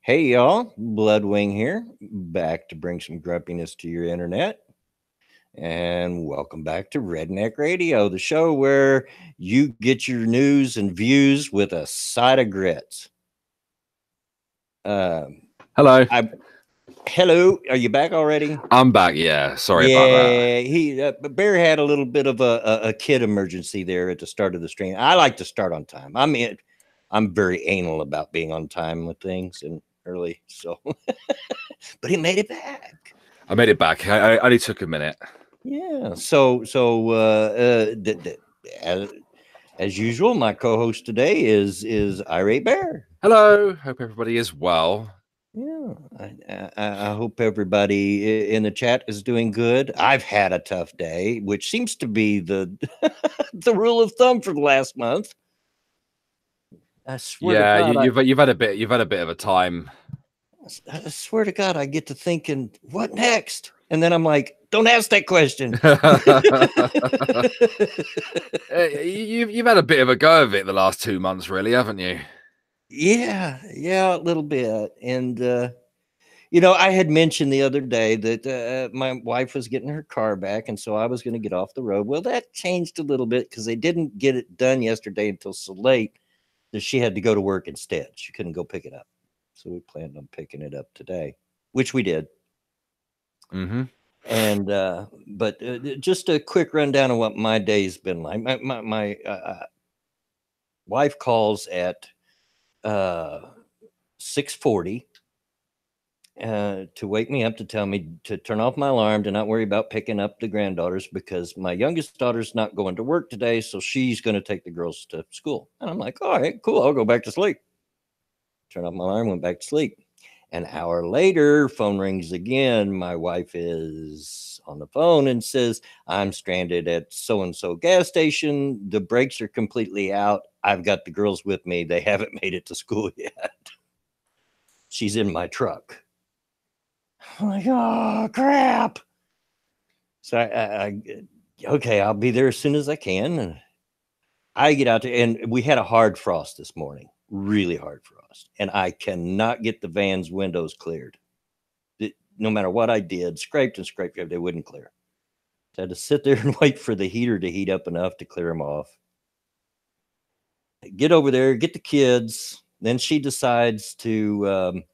Hey y'all, Bloodwing here, back to bring some grumpiness to your internet. And welcome back to Redneck Radio, the show where you get your news and views with a side of grits. Hello. Hello, are you back already? I'm back. Yeah. Sorry about that. Yeah, Bear had a little bit of a kid emergency there at the start of the stream. I like to start on time. I'm very anal about being on time with things and early, so but he made it back. I made it back. I only took a minute. Yeah. As usual, my co-host today is Irate Bear. Hello. Hope everybody is well. Yeah, I hope everybody in the chat is doing good. I've had a tough day, which seems to be the the rule of thumb for the last month. I swear Yeah, to God, you've had a bit of a time. I swear to God, I get to thinking, what next? And then I'm like, don't ask that question. You've had a bit of a go of it the last 2 months, really, haven't you? Yeah, a little bit. And I had mentioned the other day that my wife was getting her car back, and so I was going to get off the road. Well, that changed a little bit because they didn't get it done yesterday until so late that she had to go to work instead. She couldn't go pick it up. So we planned on picking it up today, which we did. Mm-hmm. And but just a quick rundown of what my day's been like. My wife calls at 6:40 to wake me up to tell me to turn off my alarm, to not worry about picking up the granddaughters because my youngest daughter's not going to work today, so she's going to take the girls to school. And I'm like, all right, cool, I'll go back to sleep. Turn off my alarm, went back to sleep. An hour later, phone rings again. My wife is on the phone and says, I'm stranded at so and so gas station. The brakes are completely out. I've got the girls with me. They haven't made it to school yet. She's in my truck. I'm like, oh, crap. So okay, I'll be there as soon as I can. And I get out there, and we had a hard frost this morning, really hard frost. And I cannot get the van's windows cleared. No matter what I did, scraped and scraped, they wouldn't clear. So I had to sit there and wait for the heater to heat up enough to clear them off. Get over there, get the kids. Then she decides to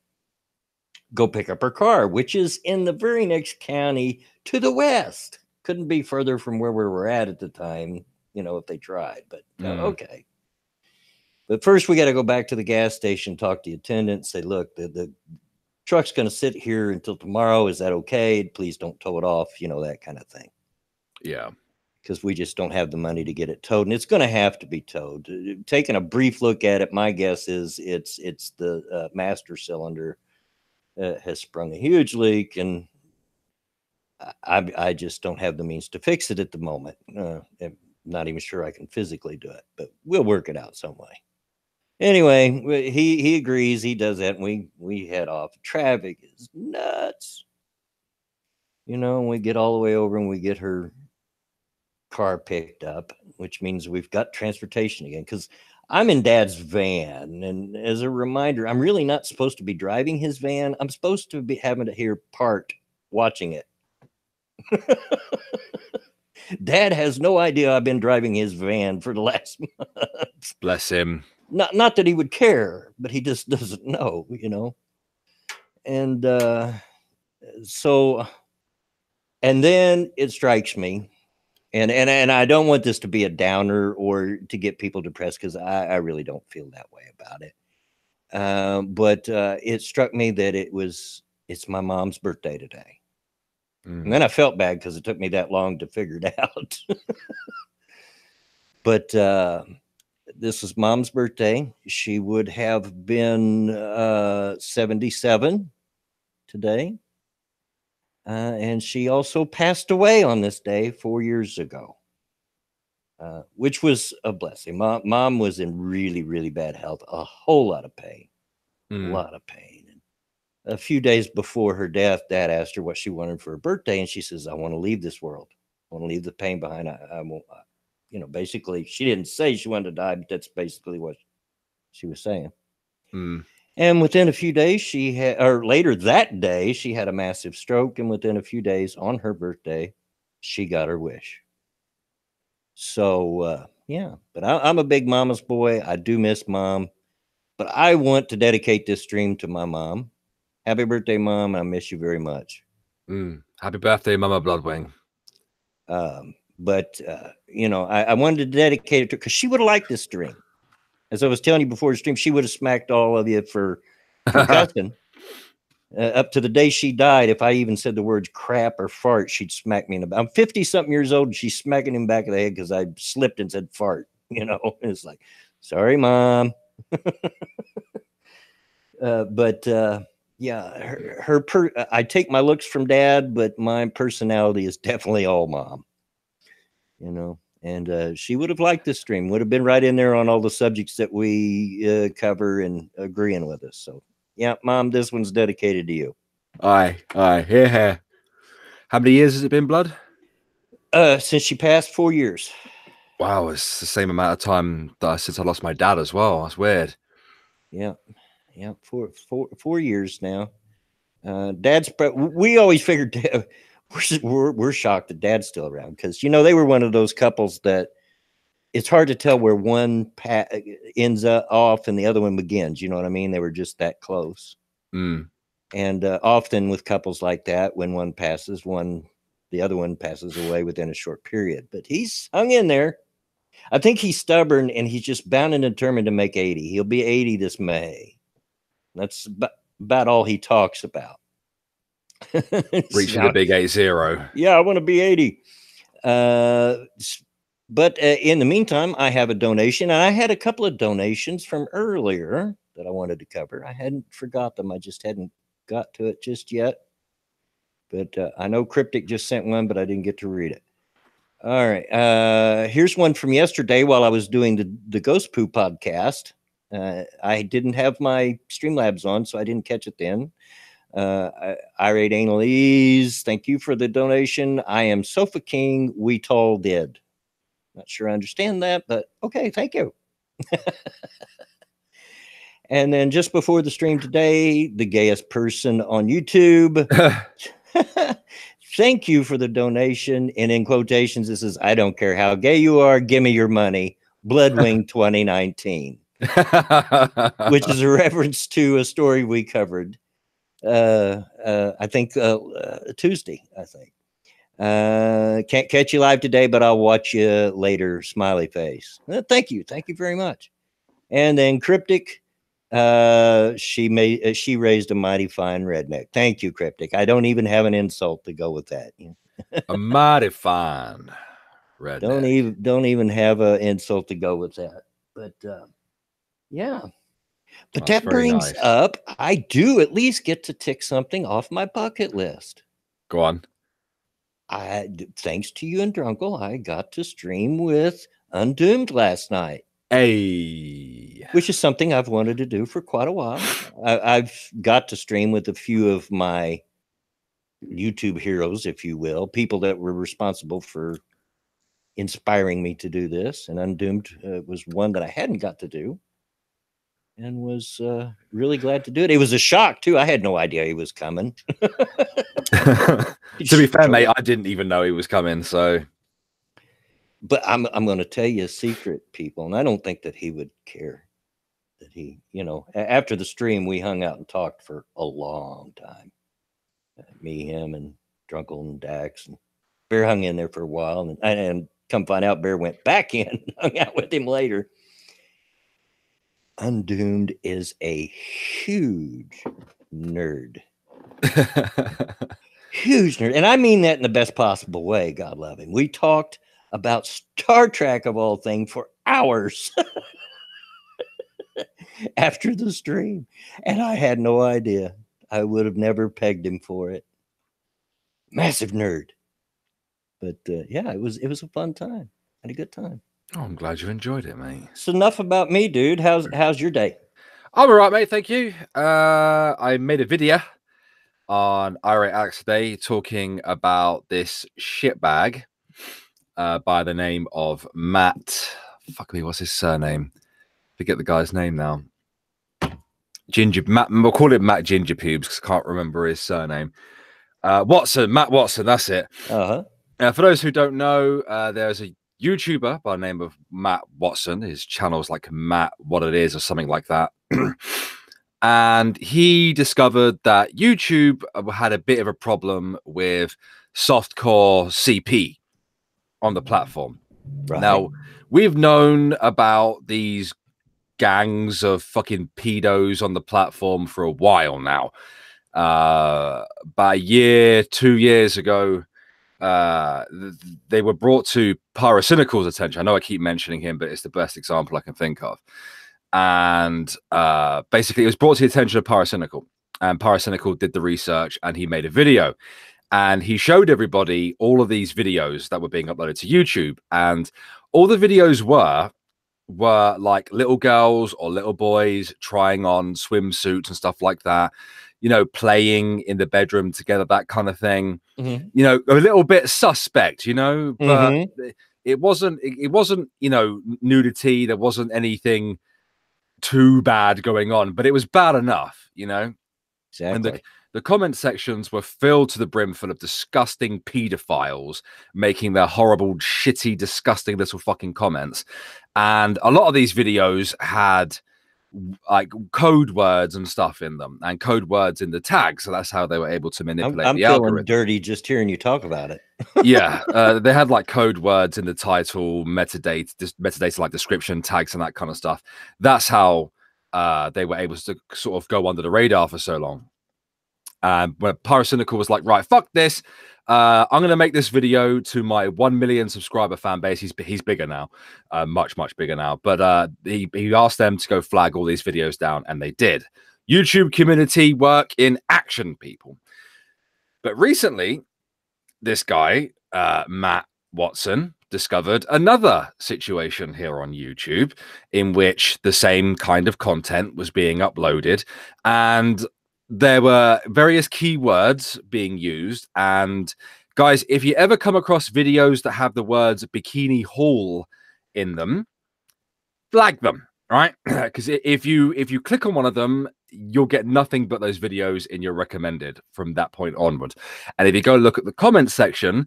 go pick up her car, which is in the very next county to the west. Couldn't be further from where we were at the time, if they tried, but okay. But first, we got to go back to the gas station, talk to the attendant, say, look, the truck's going to sit here until tomorrow. Is that okay? Please don't tow it off, that kind of thing. Yeah. Because we just don't have the money to get it towed, and it's going to have to be towed. Taking a brief look at it, my guess is it's the master cylinder has sprung a huge leak, and I just don't have the means to fix it at the moment. I'm not even sure I can physically do it, but we'll work it out some way. Anyway, he agrees. He does that, and we head off. Traffic is nuts. And we get all the way over, and we get her car picked up, which means we've got transportation again. Because I'm in Dad's van, and as a reminder, I'm really not supposed to be driving his van. I'm supposed to be having to hear part watching it. Dad has no idea I've been driving his van for the last month. Bless him. Not that he would care, but he just doesn't know, And so, and then it strikes me, and I don't want this to be a downer or to get people depressed, because I really don't feel that way about it. But it struck me that it's my mom's birthday today. And then I felt bad because it took me that long to figure it out. But this is Mom's birthday. She would have been 77 today. And she also passed away on this day 4 years ago, which was a blessing. Mom was in really, really bad health, a whole lot of pain, a lot of pain. A few days before her death, Dad asked her what she wanted for her birthday, and she says, I want to leave this world. I want to leave the pain behind. I won't, basically, she didn't say she wanted to die, but that's basically what she was saying. And within a few days, she had, or later that day, she had a massive stroke. And within a few days, on her birthday, she got her wish. So, yeah, but I'm a big mama's boy. I do miss mom, but I want to dedicate this stream to my mom. Happy birthday, mom. I miss you very much. Happy birthday, Mama Bloodwing. But, I wanted to dedicate it to her because she would have liked this stream. As I was telling you before the stream, she would have smacked all of you for cussing. Up to the day she died, if I even said the words crap or fart, she'd smack me in the. I'm 50-something years old, and she's smacking him back of the head because I slipped and said fart. It's like, sorry, mom. Yeah, I take my looks from dad, but my personality is definitely all mom. And she would have liked this stream. Would have been right in there on all the subjects that we cover and agreeing with us. So. Yeah, mom, this one's dedicated to you. Aye, here. How many years has it been, Blood? Since she passed, 4 years. Wow, it's the same amount of time since I lost my dad as well. That's weird. Yeah, 4 years now. We always figured we're shocked that dad's still around because they were one of those couples that it's hard to tell where one ends up off and the other one begins. You know what I mean? They were just that close. And often with couples like that, when one passes, the other one passes away within a short period. But he's hung in there. I think he's stubborn and he's just bound and determined to make 80. He'll be 80 this May. That's about all he talks about. Reaching the big 80. Yeah, I want to be 80. But in the meantime, I have a donation. And I had a couple of donations from earlier that I wanted to cover. I hadn't forgot them. I just hadn't got to it just yet. But I know Cryptic just sent one, but I didn't get to read it. All right. Here's one from yesterday while I was doing the Ghost Poo podcast. I didn't have my Streamlabs on, so I didn't catch it then. Irate Annalise, thank you for the donation. I am Sofa King. We tall did. Not sure I understand that, but okay, thank you. And then just before the stream today, the gayest person on YouTube. Thank you for the donation. And in quotations, this is, I don't care how gay you are, give me your money. Bloodwing 2019. Which is a reference to a story we covered. I think Tuesday, I think. Can't catch you live today, but I'll watch you later. Smiley face. Thank you very much. And then Cryptic, she raised a mighty fine redneck. Thank you, Cryptic. I don't even have an insult to go with that. A mighty fine redneck. Don't even have an insult to go with that. But yeah. But that brings up, I do at least get to tick something off my bucket list. Go on. Thanks to you and Drunkle, I got to stream with Undoomed last night. Hey. Which is something I've wanted to do for quite a while. I've got to stream with a few of my YouTube heroes, if you will, people that were responsible for inspiring me to do this. And Undoomed was one that I hadn't got to do. And was really glad to do it. It was a shock, too. I had no idea he was coming. To be fair, mate, I didn't even know he was coming, so... But I'm going to tell you a secret, people, and I don't think that he would care. That he, after the stream, we hung out and talked for a long time. Me, him, and Drunkle and Dax. And Bear hung in there for a while, and come find out, Bear went back in and hung out with him later. Undoomed is a huge nerd. Huge nerd. And I mean that in the best possible way, God love him. We talked about Star Trek, of all things, for hours after the stream. And I had no idea. I would have never pegged him for it. Massive nerd. But yeah, it was a fun time. Had a good time. Oh, I'm glad you enjoyed it, mate. So enough about me, dude. How's your day? I'm all right, mate. Thank you. I made a video on Irate Alex today talking about this shitbag by the name of Matt. Fuck me, what's his surname? Forget the guy's name now. Ginger Matt. We'll call it Matt Ginger Pubes because I can't remember his surname. Watson, Matt Watson. That's it. Uh-huh. For those who don't know, there's a YouTuber by the name of Matt Watson. His channel's like Matt What It Is or something like that. And he discovered that YouTube had a bit of a problem with softcore CP on the platform. Right. Now, we've known about these gangs of fucking pedos on the platform for a while now. About a year, 2 years ago, they were brought to Pyrocynical's attention. I know I keep mentioning him, but it's the best example I can think of. And basically, it was brought to the attention of Pyrocynical, and Pyrocynical did the research, and he made a video, and he showed everybody all of these videos that were being uploaded to YouTube, and all the videos were like little girls or little boys trying on swimsuits and stuff like that, you know, playing in the bedroom together, that kind of thing. Mm-hmm. You know, a little bit suspect, you know, but Mm-hmm. it wasn't, you know, nudity. There wasn't anything too bad going on, but it was bad enough, you know. Exactly. And the comment sections were filled to the brim full of disgusting pedophiles making their horrible, shitty, disgusting little fucking comments. And a lot of these videos had like code words and stuff in them, and code words in the tags. So that's how they were able to manipulate I'm the feeling algorithm. dirty just hearing you talk about it. Yeah, they had like code words in the title, metadata like description tags and that kind of stuff. That's how they were able to sort of go under the radar for so long. When Pyrocynical was like, right, fuck this. I'm going to make this video to my 1 million subscriber fan base. He's bigger now, much bigger now. But he asked them to go flag all these videos down, and they did. YouTube community work in action, people. But recently, this guy, Matt Watson, discovered another situation here on YouTube in which the same kind of content was being uploaded, and there were various keywords being used. And guys, if you ever come across videos that have the words bikini haul in them, flag them, right? Because if you click on one of them, you'll get nothing but those videos in your recommended from that point onward. And if you go look at the comment section,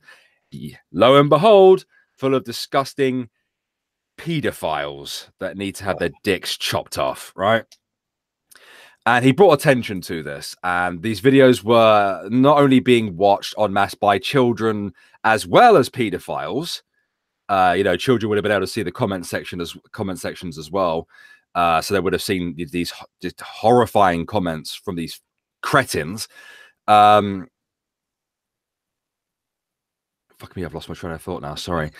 lo and behold, full of disgusting pedophiles that need to have their dicks chopped off, right? And he brought attention to this, and these videos were not only being watched en masse by children as well as pedophiles. You know, children would have been able to see the comment sections as well. So they would have seen these just horrifying comments from these cretins. Fuck me, I've lost my train of thought now. Sorry.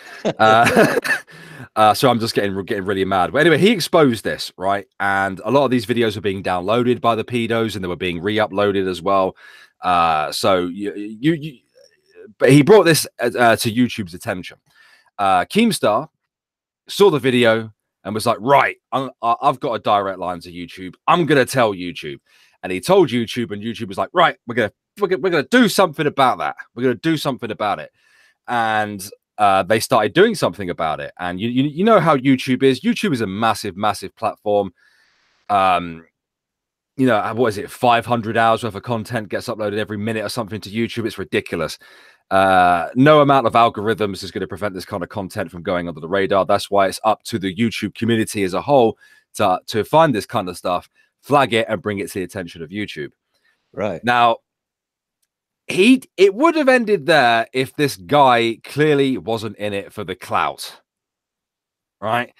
So I'm just getting really mad. But anyway, he exposed this, right? And a lot of these videos are being downloaded by the pedos, and they were being re-uploaded as well. So but he brought this to YouTube's attention. Keemstar saw the video and was like, right, I've got a direct line to YouTube. I'm going to tell YouTube. And he told YouTube, and YouTube was like, right, we're going to do something about that. We're going to do something about it. And they started doing something about it. And you know how YouTube is. YouTube is a massive platform. You know, what is it? 500 hours worth of content gets uploaded every minute or something to YouTube. It's ridiculous. No amount of algorithms is going to prevent this kind of content from going under the radar. That's why it's up to the YouTube community as a whole to find this kind of stuff, flag it, and bring it to the attention of YouTube. Right. Now, it would have ended there if this guy clearly wasn't in it for the clout, right?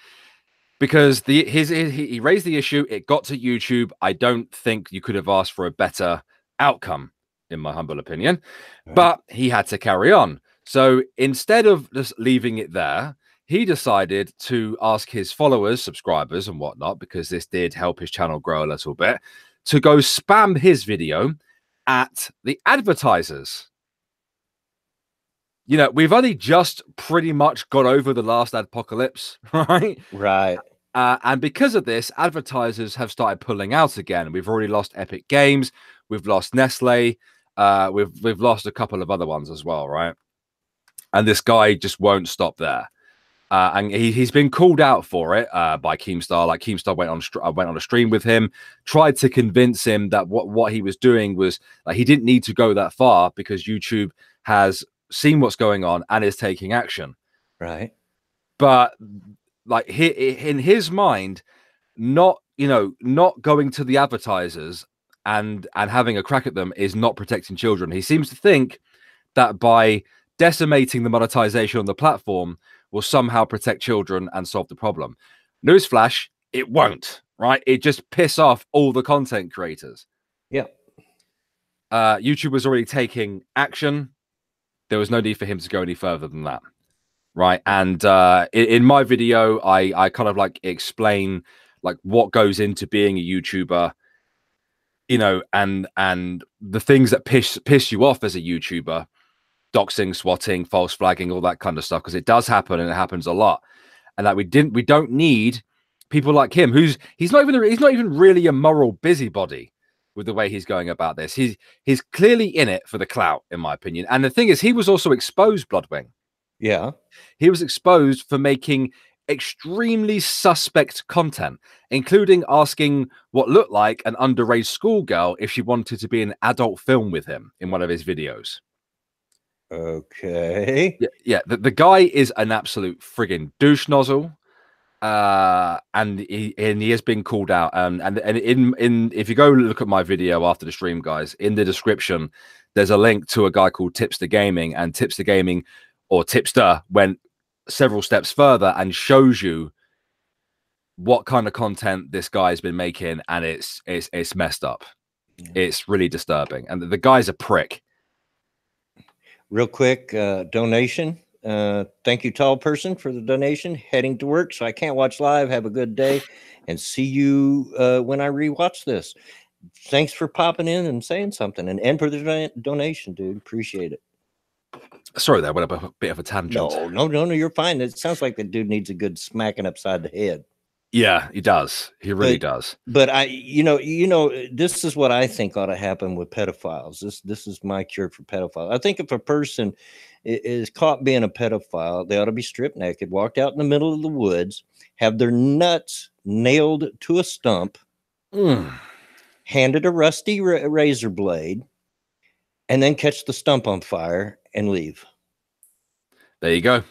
Because he raised the issue, it got to YouTube. I don't think you could have asked for a better outcome, in my humble opinion. Right. But he had to carry on. So instead of just leaving it there, he decided to ask his followers, subscribers, and whatnot, because this did help his channel grow a little bit, to go spam his video at the advertisers. You know, we've only just pretty much got over the last apocalypse, right? Right. And because of this, advertisers have started pulling out again. We've already lost Epic Games. We've lost Nestle. We've lost a couple of other ones as well, right? And this guy just won't stop there. And he's been called out for it by Keemstar. Like Keemstar went on a stream with him, tried to convince him that what he was doing was like he didn't need to go that far because YouTube has seen what's going on and is taking action. Right. But like in his mind, not going to the advertisers and having a crack at them is not protecting children. He seems to think that by decimating the monetization on the platform will somehow protect children and solve the problem. Newsflash, it won't, right? It just piss off all the content creators. Yeah. YouTube was already taking action. There was no need for him to go any further than that, right? And in my video, I kind of like explain like what goes into being a YouTuber, and the things that piss you off as a YouTuber. Doxing, swatting, false flagging, all that kind of stuff, because it does happen and it happens a lot. And that we don't need people like him, he's not even really a moral busybody with the way he's going about this. He's clearly in it for the clout, in my opinion. And the thing is, he was also exposed, Bloodwing. Yeah. He was exposed for making extremely suspect content, including asking what looked like an underage schoolgirl if she wanted to be in an adult film with him in one of his videos. Okay. Yeah. The guy is an absolute friggin' douche nozzle, and he has been called out. And in if you go look at my video after the stream, guys, in the description, there's a link to a guy called Tipster Gaming, and Tipster Gaming or Tipster went several steps further and shows you what kind of content this guy's been making, and it's messed up. Yeah. It's really disturbing, and the guy's a prick. Real quick, donation. Thank you, tall person, for the donation. Heading to work, so I can't watch live. Have a good day, and see you when I rewatch this. Thanks for popping in and saying something, and for the donation, dude. Appreciate it. Sorry, that went up a bit of a tangent. No, you're fine. It sounds like the dude needs a good smacking upside the head. Yeah, he does. He really does. But this is what I think ought to happen with pedophiles. This is my cure for pedophiles. I think if a person is caught being a pedophile, they ought to be stripped naked, walked out in the middle of the woods, have their nuts nailed to a stump, handed a rusty razor blade, and then catch the stump on fire and leave. There you go.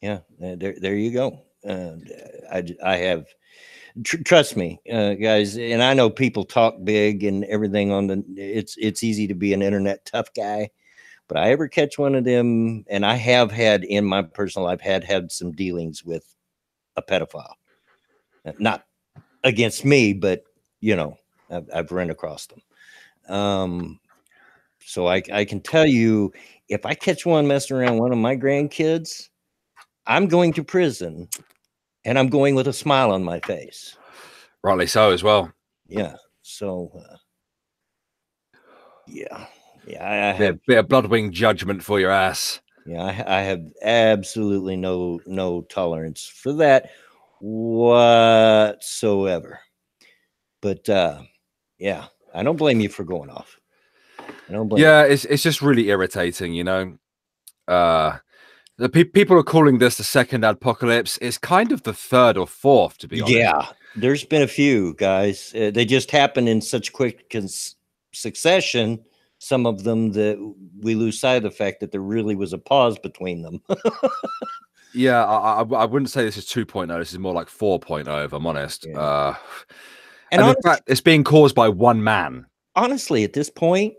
Yeah, there you go. I have, trust me, guys, and I know people talk big and everything it's easy to be an internet tough guy, but I ever catch one of them, and I have had in my personal life had some dealings with a pedophile, not against me, but I've run across them. So I can tell you, if I catch one messing around one of my grandkids, I'm going to prison, and I'm going with a smile on my face. Rightly so as well. Yeah. So, yeah. I have a bit of Bloodwing judgment for your ass. Yeah, I have absolutely no tolerance for that whatsoever. But yeah, I don't blame you for going off. I don't blame you. It's just really irritating, The people are calling this the second apocalypse. It's kind of the third or fourth, to be honest. Yeah, there's been a few, guys. They just happen in such quick succession, some of them, that we lose sight of the fact that there really was a pause between them. Yeah, I wouldn't say this is 2.0. This is more like 4.0, if I'm honest. Yeah. And in fact, it's being caused by one man. Honestly, at this point,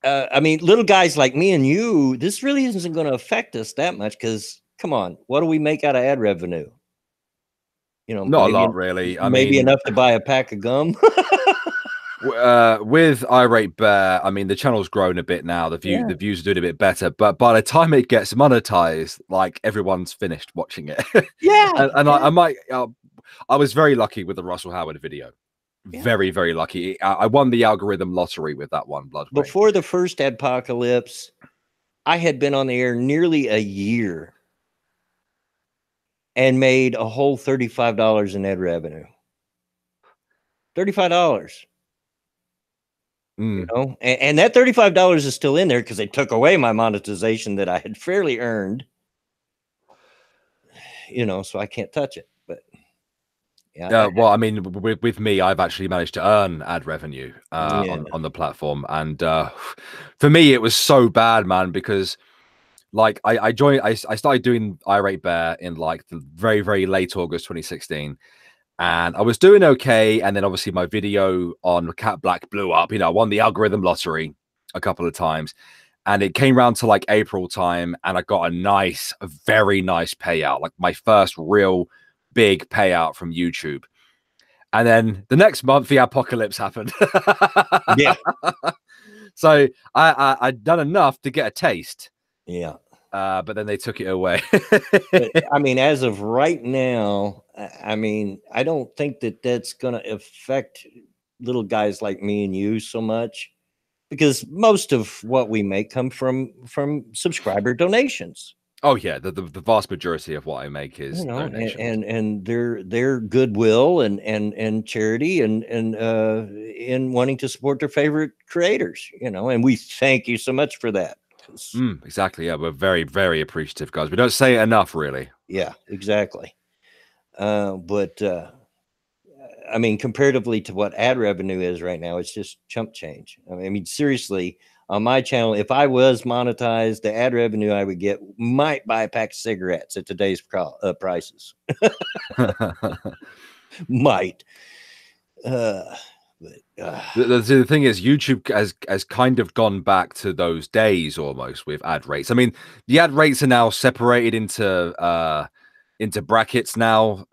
I mean, little guys like me and you, this really isn't going to affect us that much, because, come on, what do we make out of ad revenue? Not a lot, really. Maybe enough to buy a pack of gum. With Irate Bear, I mean, the channel's grown a bit now. The views are doing a bit better, but by the time it gets monetized, like, everyone's finished watching it. Yeah, I was very lucky with the Russell Howard video. Yeah. Very, very lucky. I won the algorithm lottery with that one, Bloodwing. Before the first apocalypse, I had been on the air nearly a year and made a whole $35 in ad revenue. $35. And that $35 is still in there because they took away my monetization that I had fairly earned. you know, so I can't touch it. But yeah, well, I mean, with me, I've actually managed to earn ad revenue yeah, on the platform, and for me, it was so bad, man, because like I started doing Irate Bear in like the very late August 2016, and I was doing okay, and then obviously my video on Cat Black blew up. You know, I won the algorithm lottery a couple of times, and it came around to like April time, and I got a very nice payout, like my first real big payout from YouTube. And then the next month, the apocalypse happened. yeah, So I'd done enough to get a taste. yeah. But then they took it away. But I mean, as of right now, I mean, I don't think that that's going to affect little guys like me and you so much, because most of what we make come from subscriber donations. Oh yeah, the vast majority of what I make is, You know, donations. and their goodwill and charity and in wanting to support their favorite creators. You know, and we thank you so much for that. Exactly. Yeah, we're very appreciative, guys. We don't say it enough, really. Yeah, exactly. But I mean, comparatively to what ad revenue is right now, it's just chump change. I mean, seriously, on my channel, if I was monetized, the ad revenue I would get might buy a pack of cigarettes at today's prices. Might. The thing is, YouTube has kind of gone back to those days almost with ad rates. I mean, the ad rates are now separated into brackets now.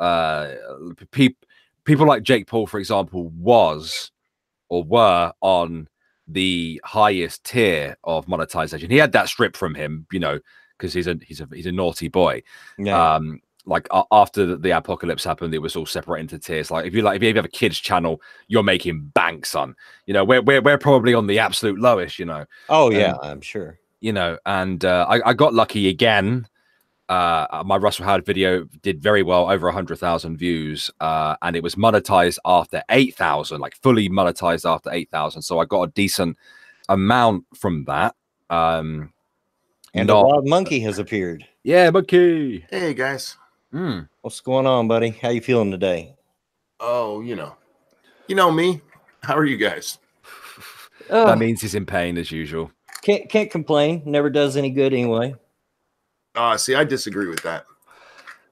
People like Jake Paul, for example, were on the highest tier of monetization. He had that stripped from him, you know, because he's a naughty boy. Yeah. Like after the apocalypse happened, it was all separated into tiers. Like if you have a kids channel, you're making bank, son. You know, we're probably on the absolute lowest. You know. Oh yeah, I'm sure. You know, and I got lucky again. My Russell Howard video did very well, over 100,000 views, and it was monetized after 8,000, like fully monetized after 8,000. So I got a decent amount from that. And a wild monkey has appeared. Yeah, monkey. Hey guys. What's going on, buddy? How you feeling today? Oh, you know me. How are you guys? That means he's in pain as usual. Can't complain. Never does any good anyway. See, I disagree with that.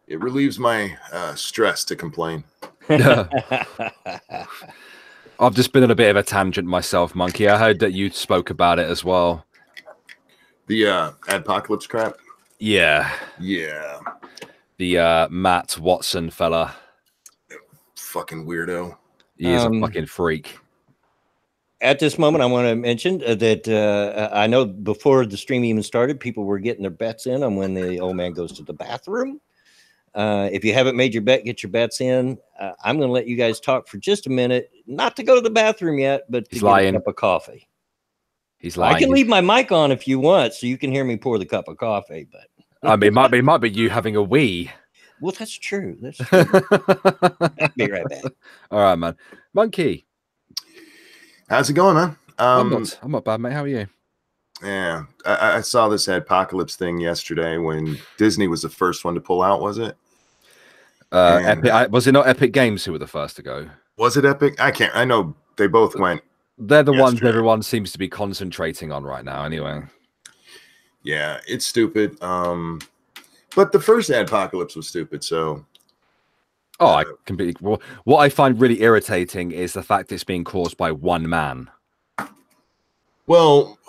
It relieves my stress to complain. I've just been on a bit of a tangent myself, Monkey. I heard that you spoke about it as well. The apocalypse crap? Yeah. Yeah. The Matt Watson fella. Fucking weirdo. He is a fucking freak. At this moment, I want to mention that I know before the stream even started, people were getting their bets in on when the old man goes to the bathroom. If you haven't made your bet, get your bets in. I'm going to let you guys talk for just a minute, not to go to the bathroom yet, but to get a cup of coffee. He's lying. I can leave my mic on if you want, so you can hear me pour the cup of coffee. But I mean, it might be you having a wee. Well, that's true. That's true. I'll be right back. All right, man. Monkey. How's it going, man? I'm not bad, mate. How are you? Yeah, I saw this apocalypse thing yesterday when Disney was the first one to pull out. Was it? Epic, was it not Epic Games who were the first to go? Was it Epic? I know they both went. They're the ones everyone seems to be concentrating on right now. Anyway. Yeah, it's stupid. But the first apocalypse was stupid. So. Oh, I completely. Well, what I find really irritating is the fact it's being caused by one man. Well,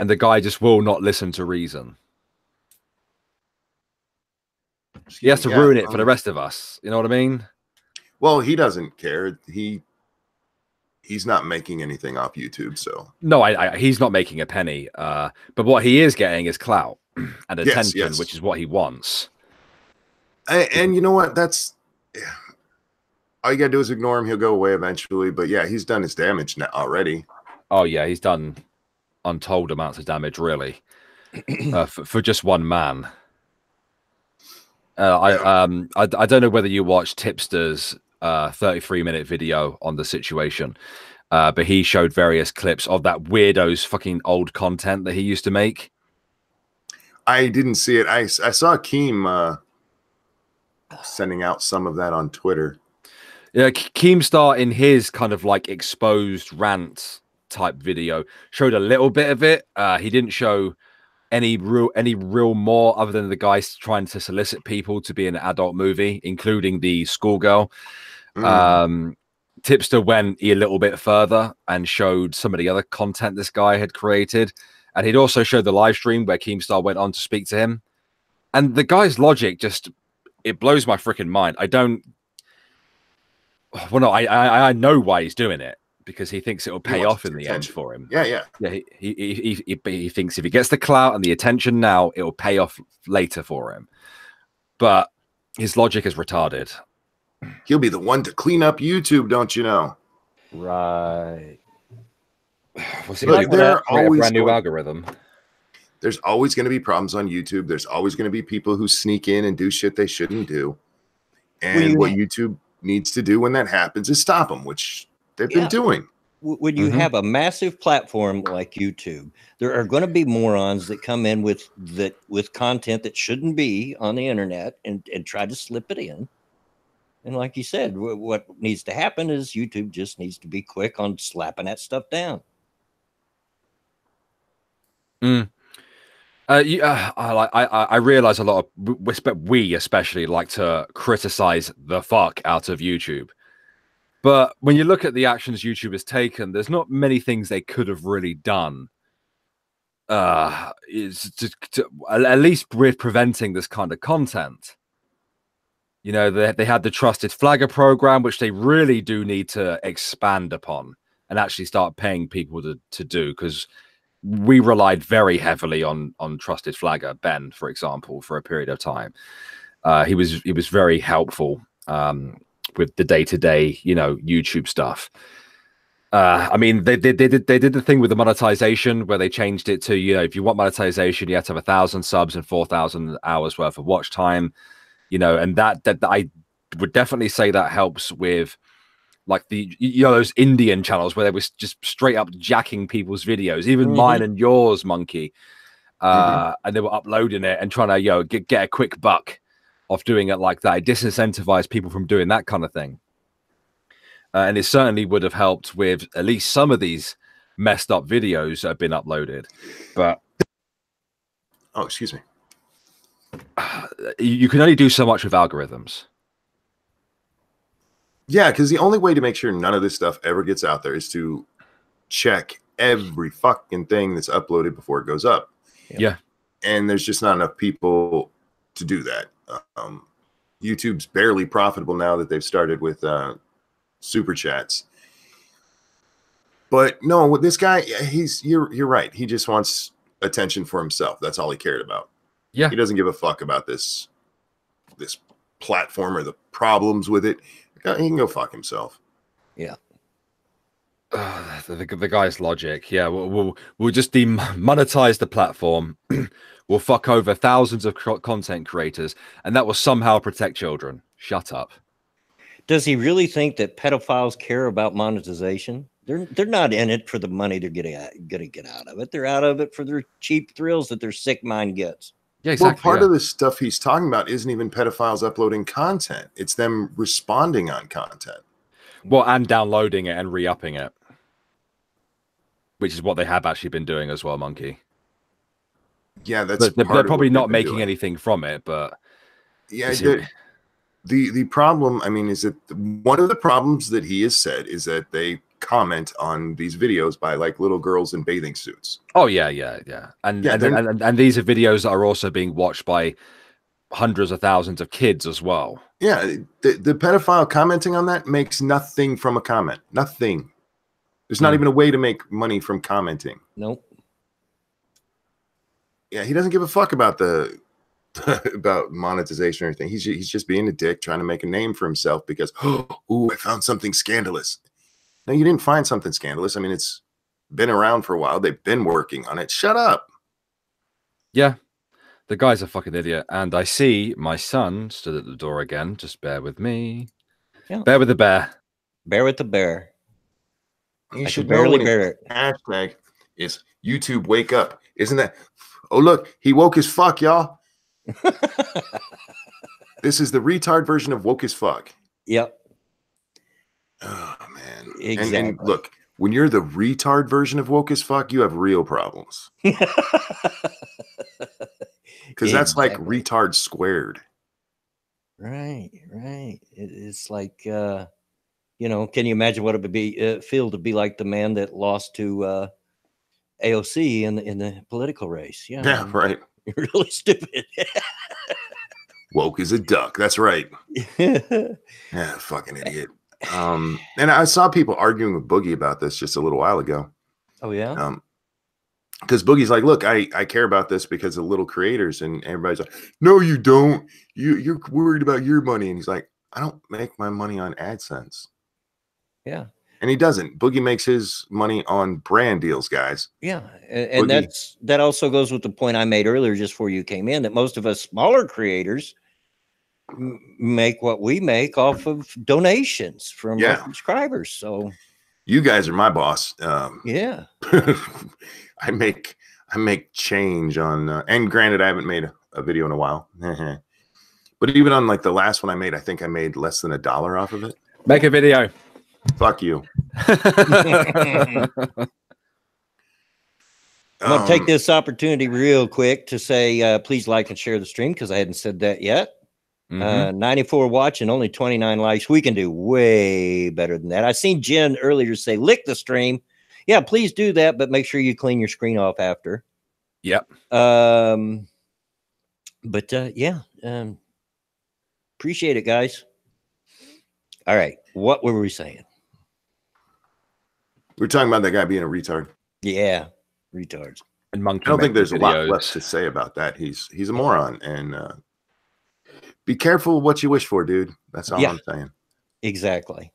and the guy just will not listen to reason. He has to ruin it for the rest of us. You know what I mean? Well, he doesn't care. He's not making anything off YouTube, so no, he's not making a penny. But what he is getting is clout and attention, which is what he wants. And you know what? That's. All you gotta do is ignore him. He'll go away eventually. But yeah, he's done his damage now already. Oh yeah, he's done untold amounts of damage, really, for just one man. I don't know whether you watched Tipster's 33-minute video on the situation, but he showed various clips of that weirdo's fucking old content that he used to make. I didn't see it. I saw Keem sending out some of that on Twitter. Yeah, Keemstar in his kind of like exposed rant type video showed a little bit of it. He didn't show any real more other than the guys trying to solicit people to be an adult movie, including the schoolgirl. Tipster went a little bit further and showed some of the other content this guy had created, and he'd also showed the live stream where Keemstar went on to speak to him. And the guy's logic just, it blows my freaking mind. I don't. Well, no, I know why he's doing it, because he thinks it will pay off in the end for him. Yeah. He thinks if he gets the clout and the attention now, it will pay off later for him. But his logic is retarded. He'll be the one to clean up YouTube, don't you know? Right. Was he Look, like a brand new algorithm? There's always going to be problems on YouTube. There's always going to be people who sneak in and do shit they shouldn't do. And what YouTube needs to do when that happens is stop them, which they've been doing. When you have a massive platform like YouTube, there are going to be morons that come in with content that shouldn't be on the internet and try to slip it in. And like you said, what needs to happen is YouTube just needs to be quick on slapping that stuff down. I realize a lot of we especially like to criticize the fuck out of YouTube, but when you look at the actions YouTube has taken, there's not many things they could have really done. Is at least with preventing this kind of content. You know, they had the Trusted Flagger program, which they really do need to expand upon and actually start paying people to do, because we relied very heavily on Trusted Flagger, Ben, for example, for a period of time. He was very helpful with the day-to-day, YouTube stuff. I mean, they did the thing with the monetization where they changed it to, if you want monetization, you have to have 1,000 subs and 4,000 hours worth of watch time, and that I would definitely say that helps with like those Indian channels where they was just straight up jacking people's videos, even mine and yours, Monkey. And they were uploading it and trying to, get a quick buck off doing it like that. It disincentivized people from doing that kind of thing. And it certainly would have helped with at least some of these messed up videos that have been uploaded. But oh, excuse me. You can only do so much with algorithms. Yeah, because the only way to make sure none of this stuff ever gets out there is to check every fucking thing that's uploaded before it goes up. Yeah. And there's just not enough people to do that. YouTube's barely profitable now that they've started with super chats. But no, with this guy, you're right. He just wants attention for himself. That's all he cared about. Yeah. He doesn't give a fuck about this platform or the problems with it. He can go fuck himself. Yeah. The guy's logic. Yeah, we'll just demonetize the platform. We'll fuck over thousands of content creators, and that will somehow protect children. Shut up. Does he really think that pedophiles care about monetization? They're not in it for the money they're gonna get out of it. They're out of it for their cheap thrills that their sick mind gets. Yeah, exactly. Well, part of the stuff he's talking about isn't even pedophiles uploading content. It's them responding on content. Well, and downloading it and re-upping it, which is what they have actually been doing as well, Monkey. Yeah, that's they're probably not making anything from it, but yeah, the problem, I mean, is that one of the problems that he has said is that they comment on these videos by like little girls in bathing suits. Oh yeah. And these are videos that are also being watched by hundreds of thousands of kids as well. Yeah, the pedophile commenting on that makes nothing from a comment. Nothing. There's not even a way to make money from commenting. Nope. Yeah, he doesn't give a fuck about about monetization or anything. He's just being a dick, trying to make a name for himself because, oh, I found something scandalous. No, you didn't find something scandalous. I mean, it's been around for a while. They've been working on it. Shut up. Yeah, the guy's a fucking idiot. And I see my son stood at the door again. Just bear with me. Yeah. Bear with the bear. Bear with the bear. You should barely bear it. Hashtag is YouTube wake up. Isn't that? Oh, look, he woke as fuck, y'all. This is the retard version of woke as fuck. Yep. Oh man. Exactly. And look, when you're the retard version of woke as fuck, you have real problems. Because that's like retard squared. Right. It's like you know, can you imagine what it would be feel to be like the man that lost to AOC in the political race? Yeah, right. You're really stupid. Woke as a duck. That's right. Yeah, fucking idiot. And I saw people arguing with Boogie about this just a little while ago. Oh yeah. Because Boogie's like, look, I care about this because of little creators, and everybody's like, no, you don't. You're worried about your money, and he's like, I don't make my money on AdSense. Yeah. And he doesn't. Boogie makes his money on brand deals, guys. Yeah, and that also goes with the point I made earlier, just before you came in, that most of us smaller creators make what we make off of donations from our subscribers. So you guys are my boss. Yeah. I make change on and granted I haven't made a video in a while. But even on like the last one I made, I think I made less than $1 off of it. Make a video. Fuck you. I'm gonna take this opportunity real quick to say please like and share the stream, because I hadn't said that yet. 94 watch and only 29 likes. We can do way better than that. I seen Jen earlier say lick the stream. Yeah, please do that, but make sure you clean your screen off after. Yep. Appreciate it, guys. All right, what were we saying? We're talking about that guy being a retard. Yeah, retards. And monkey. I don't think there's a lot left to say about that. He's a moron, and be careful what you wish for, dude. That's all I'm saying. Exactly.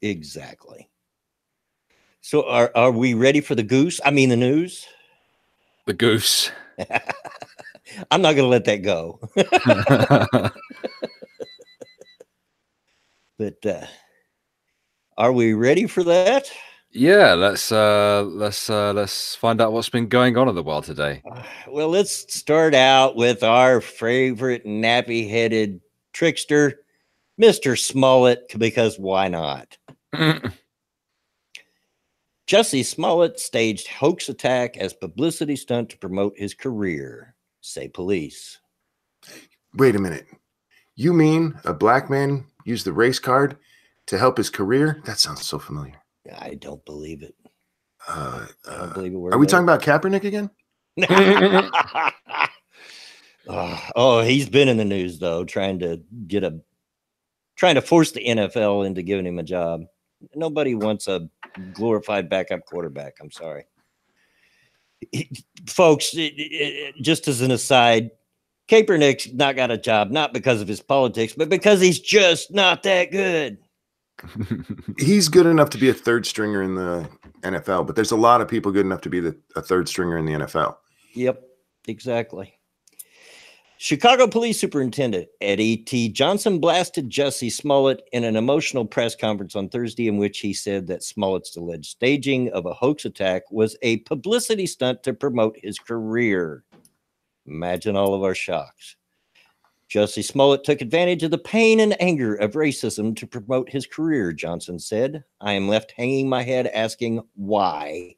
Exactly. So are we ready for the goose? I mean the news? The goose. I'm not going to let that go. But are we ready for that? Yeah, let's find out what's been going on in the world today. Well, let's start out with our favorite nappy-headed trickster, Mr. Smollett, because why not? Jussie Smollett staged hoax attack as publicity stunt to promote his career, say police. Wait a minute. You mean a black man used the race card to help his career? That sounds so familiar. I don't believe it. I don't believe it. Are we talking about Kaepernick again? Oh, he's been in the news though, trying to force the NFL into giving him a job. Nobody wants a glorified backup quarterback. I'm sorry, folks. Just as an aside, Kaepernick's not got a job, not because of his politics, but because he's just not that good. He's good enough to be a third stringer in the NFL, but there's a lot of people good enough to be a third stringer in the NFL. Yep, exactly. Chicago Police Superintendent Eddie T. Johnson blasted Jussie Smollett in an emotional press conference on Thursday, in which he said that Smollett's alleged staging of a hoax attack was a publicity stunt to promote his career. Imagine all of our shocks. Jussie Smollett took advantage of the pain and anger of racism to promote his career, Johnson said. I am left hanging my head asking why.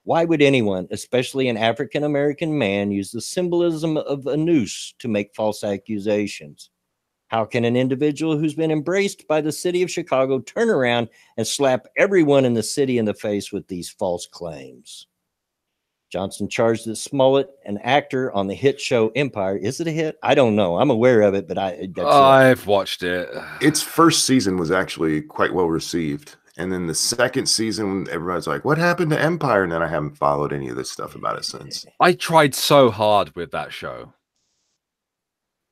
Why would anyone, especially an African-American man, use the symbolism of a noose to make false accusations? How can an individual who's been embraced by the city of Chicago turn around and slap everyone in the city in the face with these false claims? Johnson charged that Smollett, an actor on the hit show Empire, is it a hit? I don't know. I'm aware of it, but I've watched it. Its first season was actually quite well received. And then the second season, everybody's like, what happened to Empire? And then I haven't followed any of this stuff about it since. I tried so hard with that show.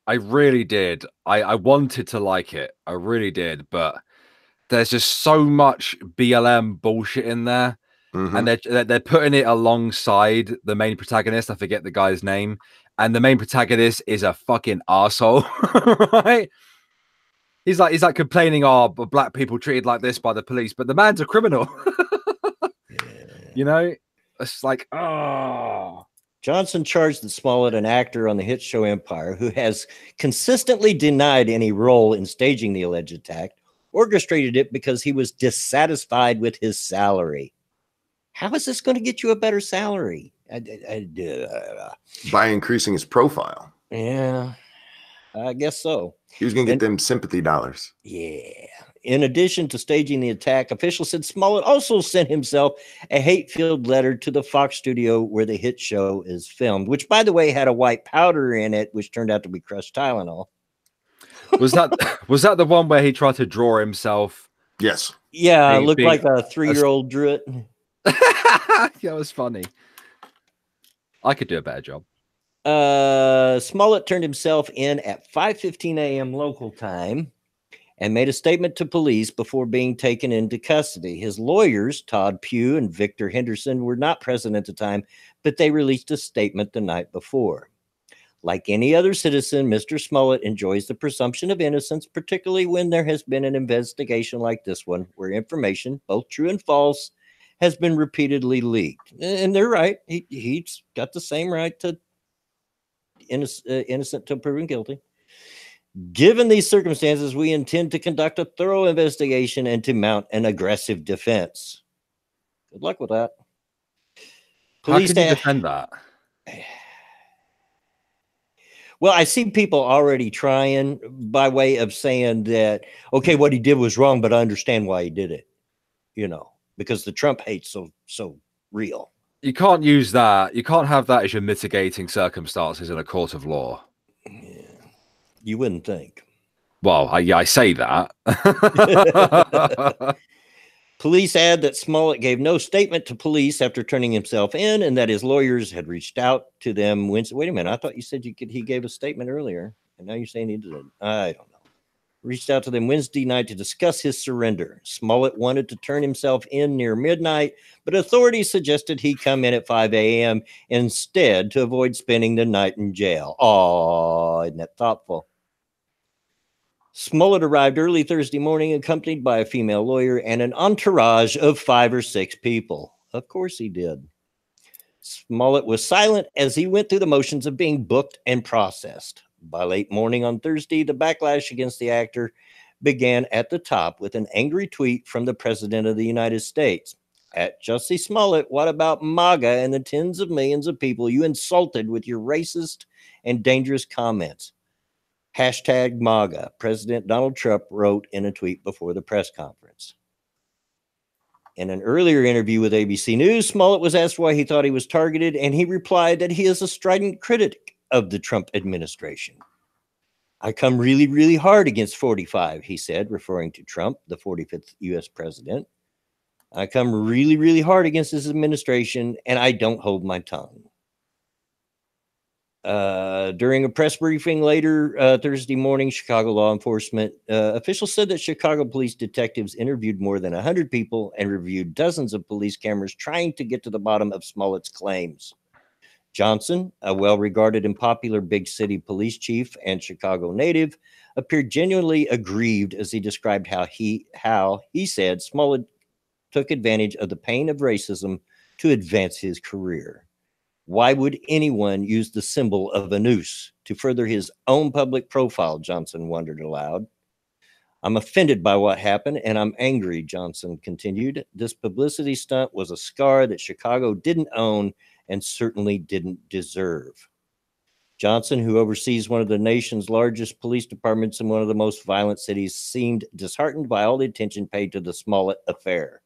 I really did. I wanted to like it. I really did. But there's just so much BLM bullshit in there. And they're putting it alongside the main protagonist. I forget the guy's name. And the main protagonist is a fucking arsehole, right? He's like complaining, oh, but black people treated like this by the police, but the man's a criminal. You know, it's like, oh. Johnson charged that Smollett, an actor on the hit show Empire, who has consistently denied any role in staging the alleged attack, orchestrated it because he was dissatisfied with his salary. How is this going to get you a better salary? By increasing his profile. Yeah, I guess so. He was going to get them sympathy dollars. Yeah. In addition to staging the attack, officials said Smollett also sent himself a hate-filled letter to the Fox studio where the hit show is filmed, which, by the way, had a white powder in it, which turned out to be crushed Tylenol. Was that the one where he tried to draw himself? Yes. Yeah, looked like a 3-year-old drew it. That was funny. I could do a better job. Smollett turned himself in at 5:15 a.m. local time and made a statement to police before being taken into custody. His lawyers, Todd Pugh and Victor Henderson, were not present at the time, but they released a statement the night before. Like any other citizen, Mr. Smollett enjoys the presumption of innocence, particularly when there has been an investigation like this one, where information, both true and false, has been repeatedly leaked. And they're right. He's got the same right to innocent till proven guilty. Given these circumstances, we intend to conduct a thorough investigation and to mount an aggressive defense. Good luck with that. Police How can you defend that? Well, I see people already trying by way of saying that, okay, what he did was wrong, but I understand why he did it, because the Trump hate's so real. You can't use that. You can't have that as your mitigating circumstances in a court of law. Yeah. You wouldn't think. Well, I say that. Police add that Smollett gave no statement to police after turning himself in, and that his lawyers had reached out to them Wednesday. Wait a minute. I thought you said he gave a statement earlier, and now you're saying he did. I don't know. Reached out to them Wednesday night to discuss his surrender. Smollett wanted to turn himself in near midnight, but authorities suggested he come in at 5 a.m. instead to avoid spending the night in jail. Oh, isn't that thoughtful? Smollett arrived early Thursday morning, accompanied by a female lawyer and an entourage of 5 or 6 people. Of course he did. Smollett was silent as he went through the motions of being booked and processed. By late morning on Thursday, the backlash against the actor began at the top with an angry tweet from the President of the United States. At Jussie Smollett, what about MAGA and the tens of millions of people you insulted with your racist and dangerous comments? Hashtag MAGA, President Donald Trump wrote in a tweet before the press conference. In an earlier interview with ABC News, Smollett was asked why he thought he was targeted, and he replied that he is a strident critic of the Trump administration. I come really, really hard against 45, he said, referring to Trump, the 45th U.S. president. I come really, really hard against his administration, and I don't hold my tongue. During a press briefing later Thursday morning, Chicago law enforcement officials said that Chicago police detectives interviewed more than 100 people and reviewed dozens of police cameras trying to get to the bottom of Smollett's claims. Johnson, a well-regarded and popular big city police chief and Chicago native, appeared genuinely aggrieved as he described how he said Smollett took advantage of the pain of racism to advance his career. Why would anyone use the symbol of a noose to further his own public profile? Johnson wondered aloud. I'm offended by what happened, and I'm angry, Johnson continued. This publicity stunt was a scar that Chicago didn't own and certainly didn't deserve. Johnson, who oversees one of the nation's largest police departments in one of the most violent cities, seemed disheartened by all the attention paid to the Smollett affair.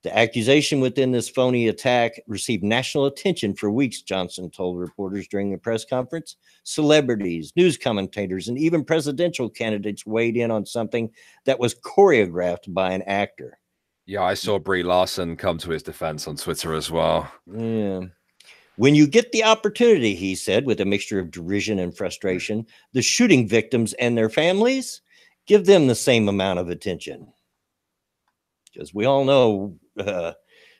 The accusation within this phony attack received national attention for weeks, Johnson told reporters during a press conference. Celebrities, news commentators, and even presidential candidates weighed in on something that was choreographed by an actor. Yeah, I saw Brie Larson come to his defense on Twitter as well. Yeah. When you get the opportunity, he said, with a mixture of derision and frustration, the shooting victims and their families, give them the same amount of attention. Because we all know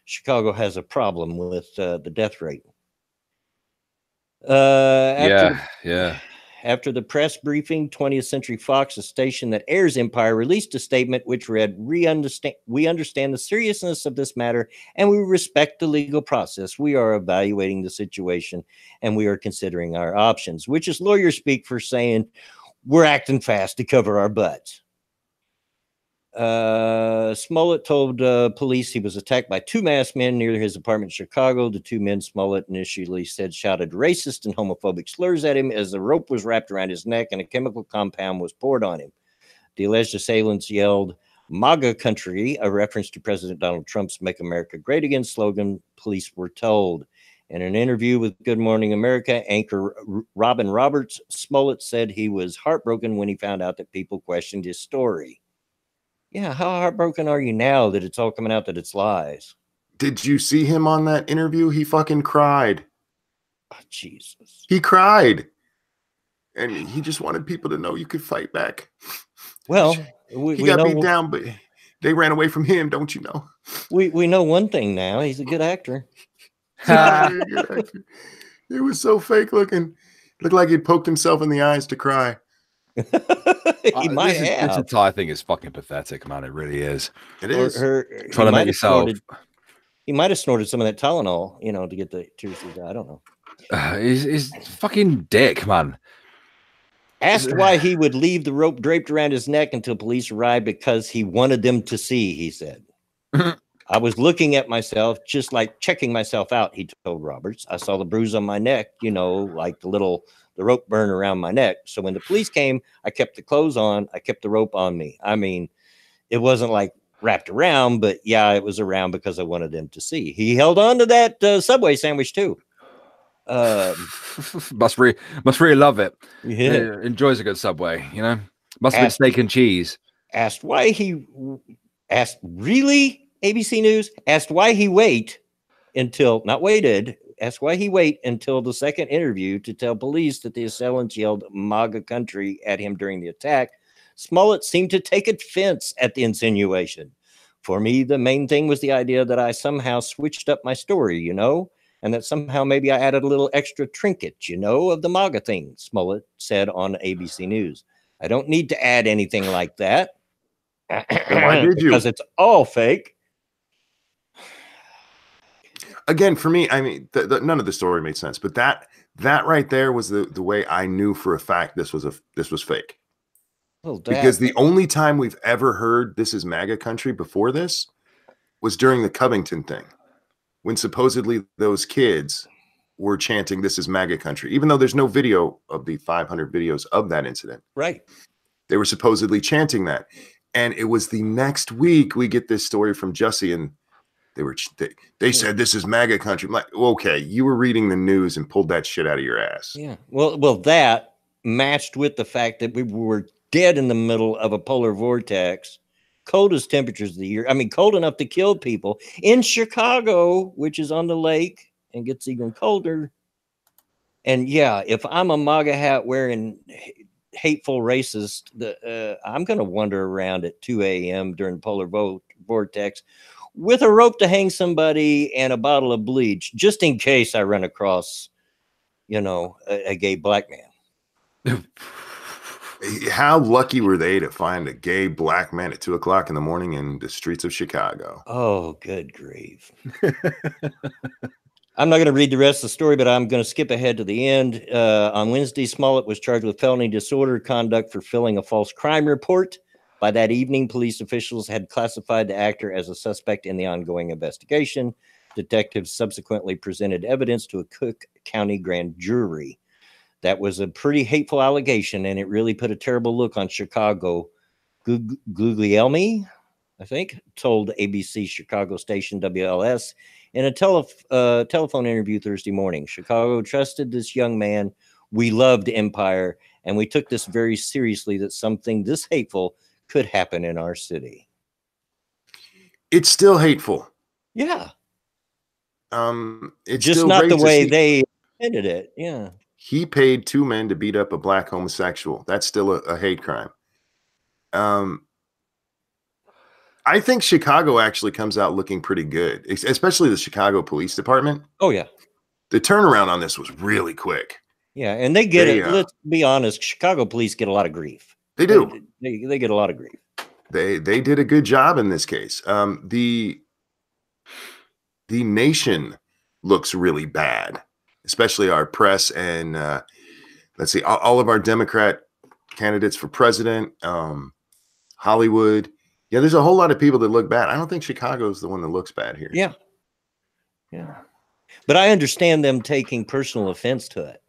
Chicago has a problem with the death rate. Yeah. After the press briefing, 20th Century Fox, a station that airs Empire, released a statement which read, we understand the seriousness of this matter and we respect the legal process. We are evaluating the situation and we are considering our options, which is lawyer speak for saying we're acting fast to cover our butts. Smollett told police he was attacked by 2 masked men near his apartment in Chicago. The 2 men Smollett initially said shouted racist and homophobic slurs at him as the rope was wrapped around his neck and a chemical compound was poured on him. The alleged assailants yelled MAGA country, a reference to President Donald Trump's Make America Great Again slogan, police were told. In an interview with Good Morning America anchor Robin Roberts, Smollett said he was heartbroken when he found out that people questioned his story. Yeah, how heartbroken are you now that it's all coming out that it's lies? Did you see him on that interview? He fucking cried. Oh, Jesus. He cried. And he just wanted people to know you could fight back. Well, he got beat down, but they ran away from him, don't you know? We know one thing now. He's a good actor. It was so fake looking. Looked like he'd poked himself in the eyes to cry. He might have. This entire thing is fucking pathetic, man. It really is. It is. Trying to make yourself. He might have snorted some of that Tylenol, to get the tears out. I don't know. He's fucking dick, man. Asked why he would leave the rope draped around his neck until police arrived because he wanted them to see, he said. I was looking at myself, just like checking myself out, he told Roberts. I saw the bruise on my neck, like the rope burn around my neck. So when the police came, I kept the clothes on. I kept the rope on me. I mean, it wasn't like wrapped around, but yeah, it was around because I wanted them to see. He held on to that Subway sandwich too. Must really love it. Yeah. Enjoys a good Subway, Must have been steak and cheese. Asked really? ABC News asked why he waited until the second interview to tell police that the assailants yelled MAGA country at him during the attack. Smollett seemed to take offense at the insinuation. For me, the main thing was the idea that I somehow switched up my story, and that somehow maybe I added a little extra trinket, of the MAGA thing, Smollett said on ABC News. I don't need to add anything like that. Why did you? Because it's all fake. Again, for me, I mean, none of the story made sense, but that right there was the way I knew for a fact this was fake. Well, because the only time we've ever heard this is MAGA country before this was during the Covington thing, when supposedly those kids were chanting this is MAGA country, even though there's no video of the 500 videos of that incident. Right. They were supposedly chanting that. And it was the next week we get this story from Jussie, and they said this is MAGA country. I'm like, okay, you were reading the news and pulled that shit out of your ass. Yeah. Well, that matched with the fact that we were dead in the middle of a polar vortex, coldest temperatures of the year. I mean, cold enough to kill people in Chicago, which is on the lake and gets even colder. And yeah, if I'm a MAGA hat wearing hateful racist, I'm going to wander around at 2 a.m. during polar vortex with a rope to hang somebody and a bottle of bleach, just in case I run across, a gay black man. How lucky were they to find a gay black man at 2 o'clock in the morning in the streets of Chicago? Oh, good grief. I'm not going to read the rest of the story, but I'm going to skip ahead to the end. On Wednesday, Smollett was charged with felony disorder conduct for filling a false crime report. By that evening, police officials had classified the actor as a suspect in the ongoing investigation. Detectives subsequently presented evidence to a Cook County grand jury. That was a pretty hateful allegation, and it really put a terrible look on Chicago. Guglielmi, I think, told ABC Chicago station WLS in a telephone interview Thursday morning. Chicago trusted this young man. We loved Empire, and we took this very seriously, that something this hateful could happen in our city. It's still hateful. Yeah. It's just still not racist. the way they ended it. Yeah. He paid 2 men to beat up a black homosexual. That's still a hate crime. I think Chicago actually comes out looking pretty good, especially the Chicago Police Department. Oh, yeah. The turnaround on this was really quick. Yeah, and they get it. Let's be honest. Chicago police get a lot of grief. They do. They get a lot of grief. They did a good job in this case. The nation looks really bad, especially our press and let's see, all of our Democrat candidates for president, Hollywood. Yeah, there's a whole lot of people that look bad. I don't think Chicago's the one that looks bad here. Yeah. Yeah. But I understand them taking personal offense to it.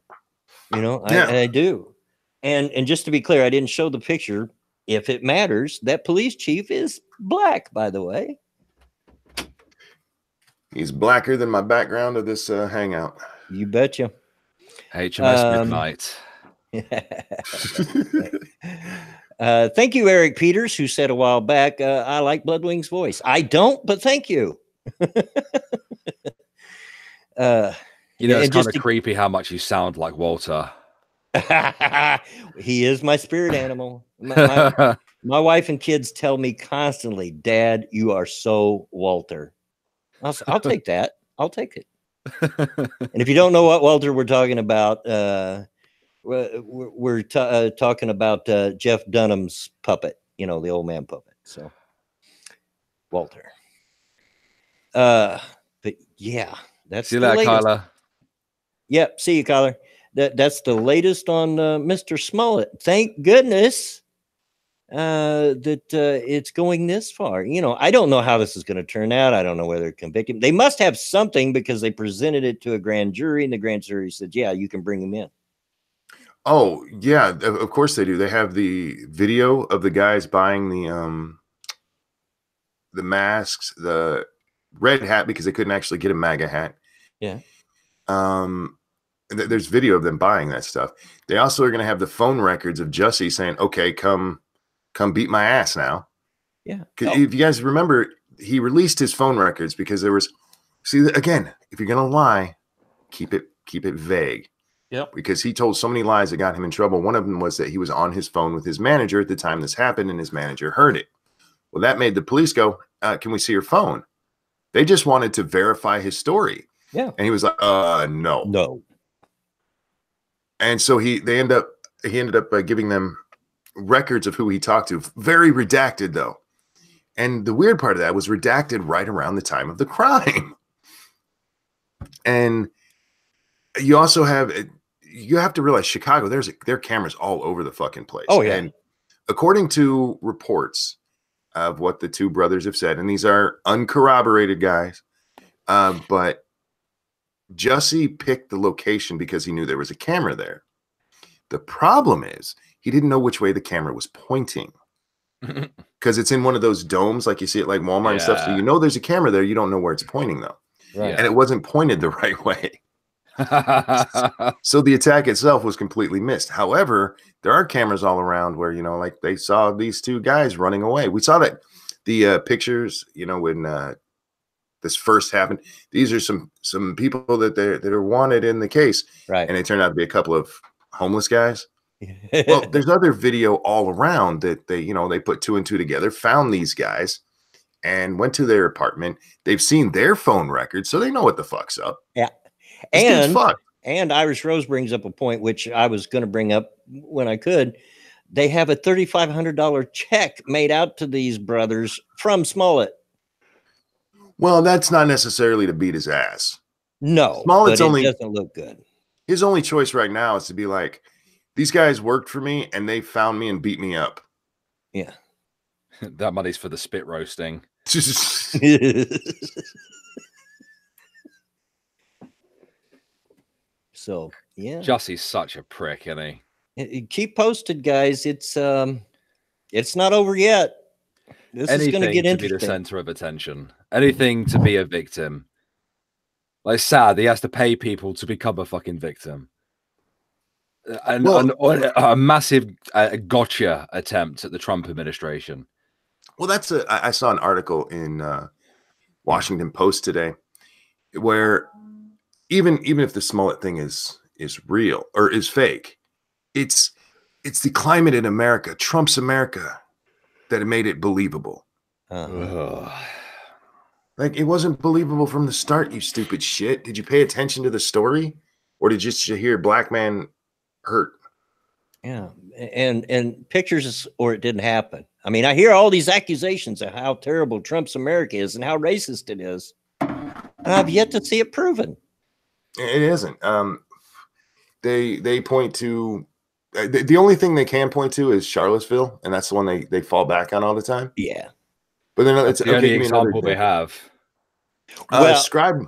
You know, I do. And just to be clear, I didn't show the picture. If it matters, that police chief is black, by the way. He's blacker than my background of this hangout. You betcha. HMS Midnight. Thank you, Eric Peters, who said a while back, I like Bloodwing's voice. I don't, but thank you. You know, it's kind of creepy how much you sound like Walter. He is my spirit animal. My wife and kids tell me constantly, Dad, you are so Walter. I'll take that. I'll take it. And if you don't know what Walter we're talking about, we're talking about Jeff Dunham's puppet, you know, the old man puppet. So Walter. But yeah, that's see you later, Kyler. Yep, see you, Kyler. That's the latest on Mr. Smollett. Thank goodness that it's going this far. You know, I don't know how this is going to turn out. I don't know whether to convict him. They must have something because they presented it to a grand jury, and the grand jury said, yeah, you can bring him in. Oh, yeah, of course they do. They have the video of the guys buying the masks, the red hat, because they couldn't actually get a MAGA hat. Yeah. There's video of them buying that stuff. They also are going to have the phone records of Jussie saying, okay, come beat my ass now. Yeah. If you guys remember, he released his phone records because there was, see, again, if you're going to lie, keep it vague. Yep. Because he told so many lies that got him in trouble. One of them was that he was on his phone with his manager at the time this happened, and his manager heard it. Well, that made the police go, can we see your phone? They just wanted to verify his story. Yeah. And he was like, no. And so he ended up giving them records of who he talked to. Very redacted, though. And the weird part of that was redacted right around the time of the crime. And you also have to realize Chicago, there are cameras all over the fucking place. Oh, yeah. And according to reports of what the two brothers have said, and these are uncorroborated guys, but Jussie picked the location because he knew there was a camera there. The problem is he didn't know which way the camera was pointing because it's in one of those domes like you see it like Walmart and stuff. So you know there's a camera there. You don't know where it's pointing though. Right. And it wasn't pointed the right way. So the attack itself was completely missed. However, there are cameras all around where, you know, like they saw these two guys running away. We saw that the pictures, you know, when this first happened. These are some people that are wanted in the case, right? And they turned out to be a couple of homeless guys. Well, there's other video all around that they put two and two together, found these guys, and went to their apartment. They've seen their phone records, so they know what the fuck's up. Yeah, and Irish Rose brings up a point which I was going to bring up when I could. They have a $3,500 check made out to these brothers from Smollett. Well, that's not necessarily to beat his ass. No, Smollett's but it doesn't look good. His only choice right now is to be like, these guys worked for me and they found me and beat me up. Yeah. That money's for the spit roasting. So, yeah. Jussie's such a prick, isn't he? Keep posted, guys. It's not over yet. This is going to get interesting. Be the center of attention. Anything to be a victim. Like, sad, he has to pay people to become a fucking victim. And a massive gotcha attempt at the Trump administration. Well, I saw an article in Washington Post today where even if the Smollett thing is real or is fake, it's the climate in America, Trump's America, that made it believable. Like, it wasn't believable from the start, you stupid shit. Did you pay attention to the story? or did you just hear black man hurt? Yeah, and pictures, or it didn't happen. I mean, I hear all these accusations of how terrible Trump's America is and how racist it is, and I've yet to see it proven. It isn't. They point to the only thing they can point to is Charlottesville, and that's the one they fall back on all the time. Yeah, but then it's the okay. only Give me another example they have. Well, Scribe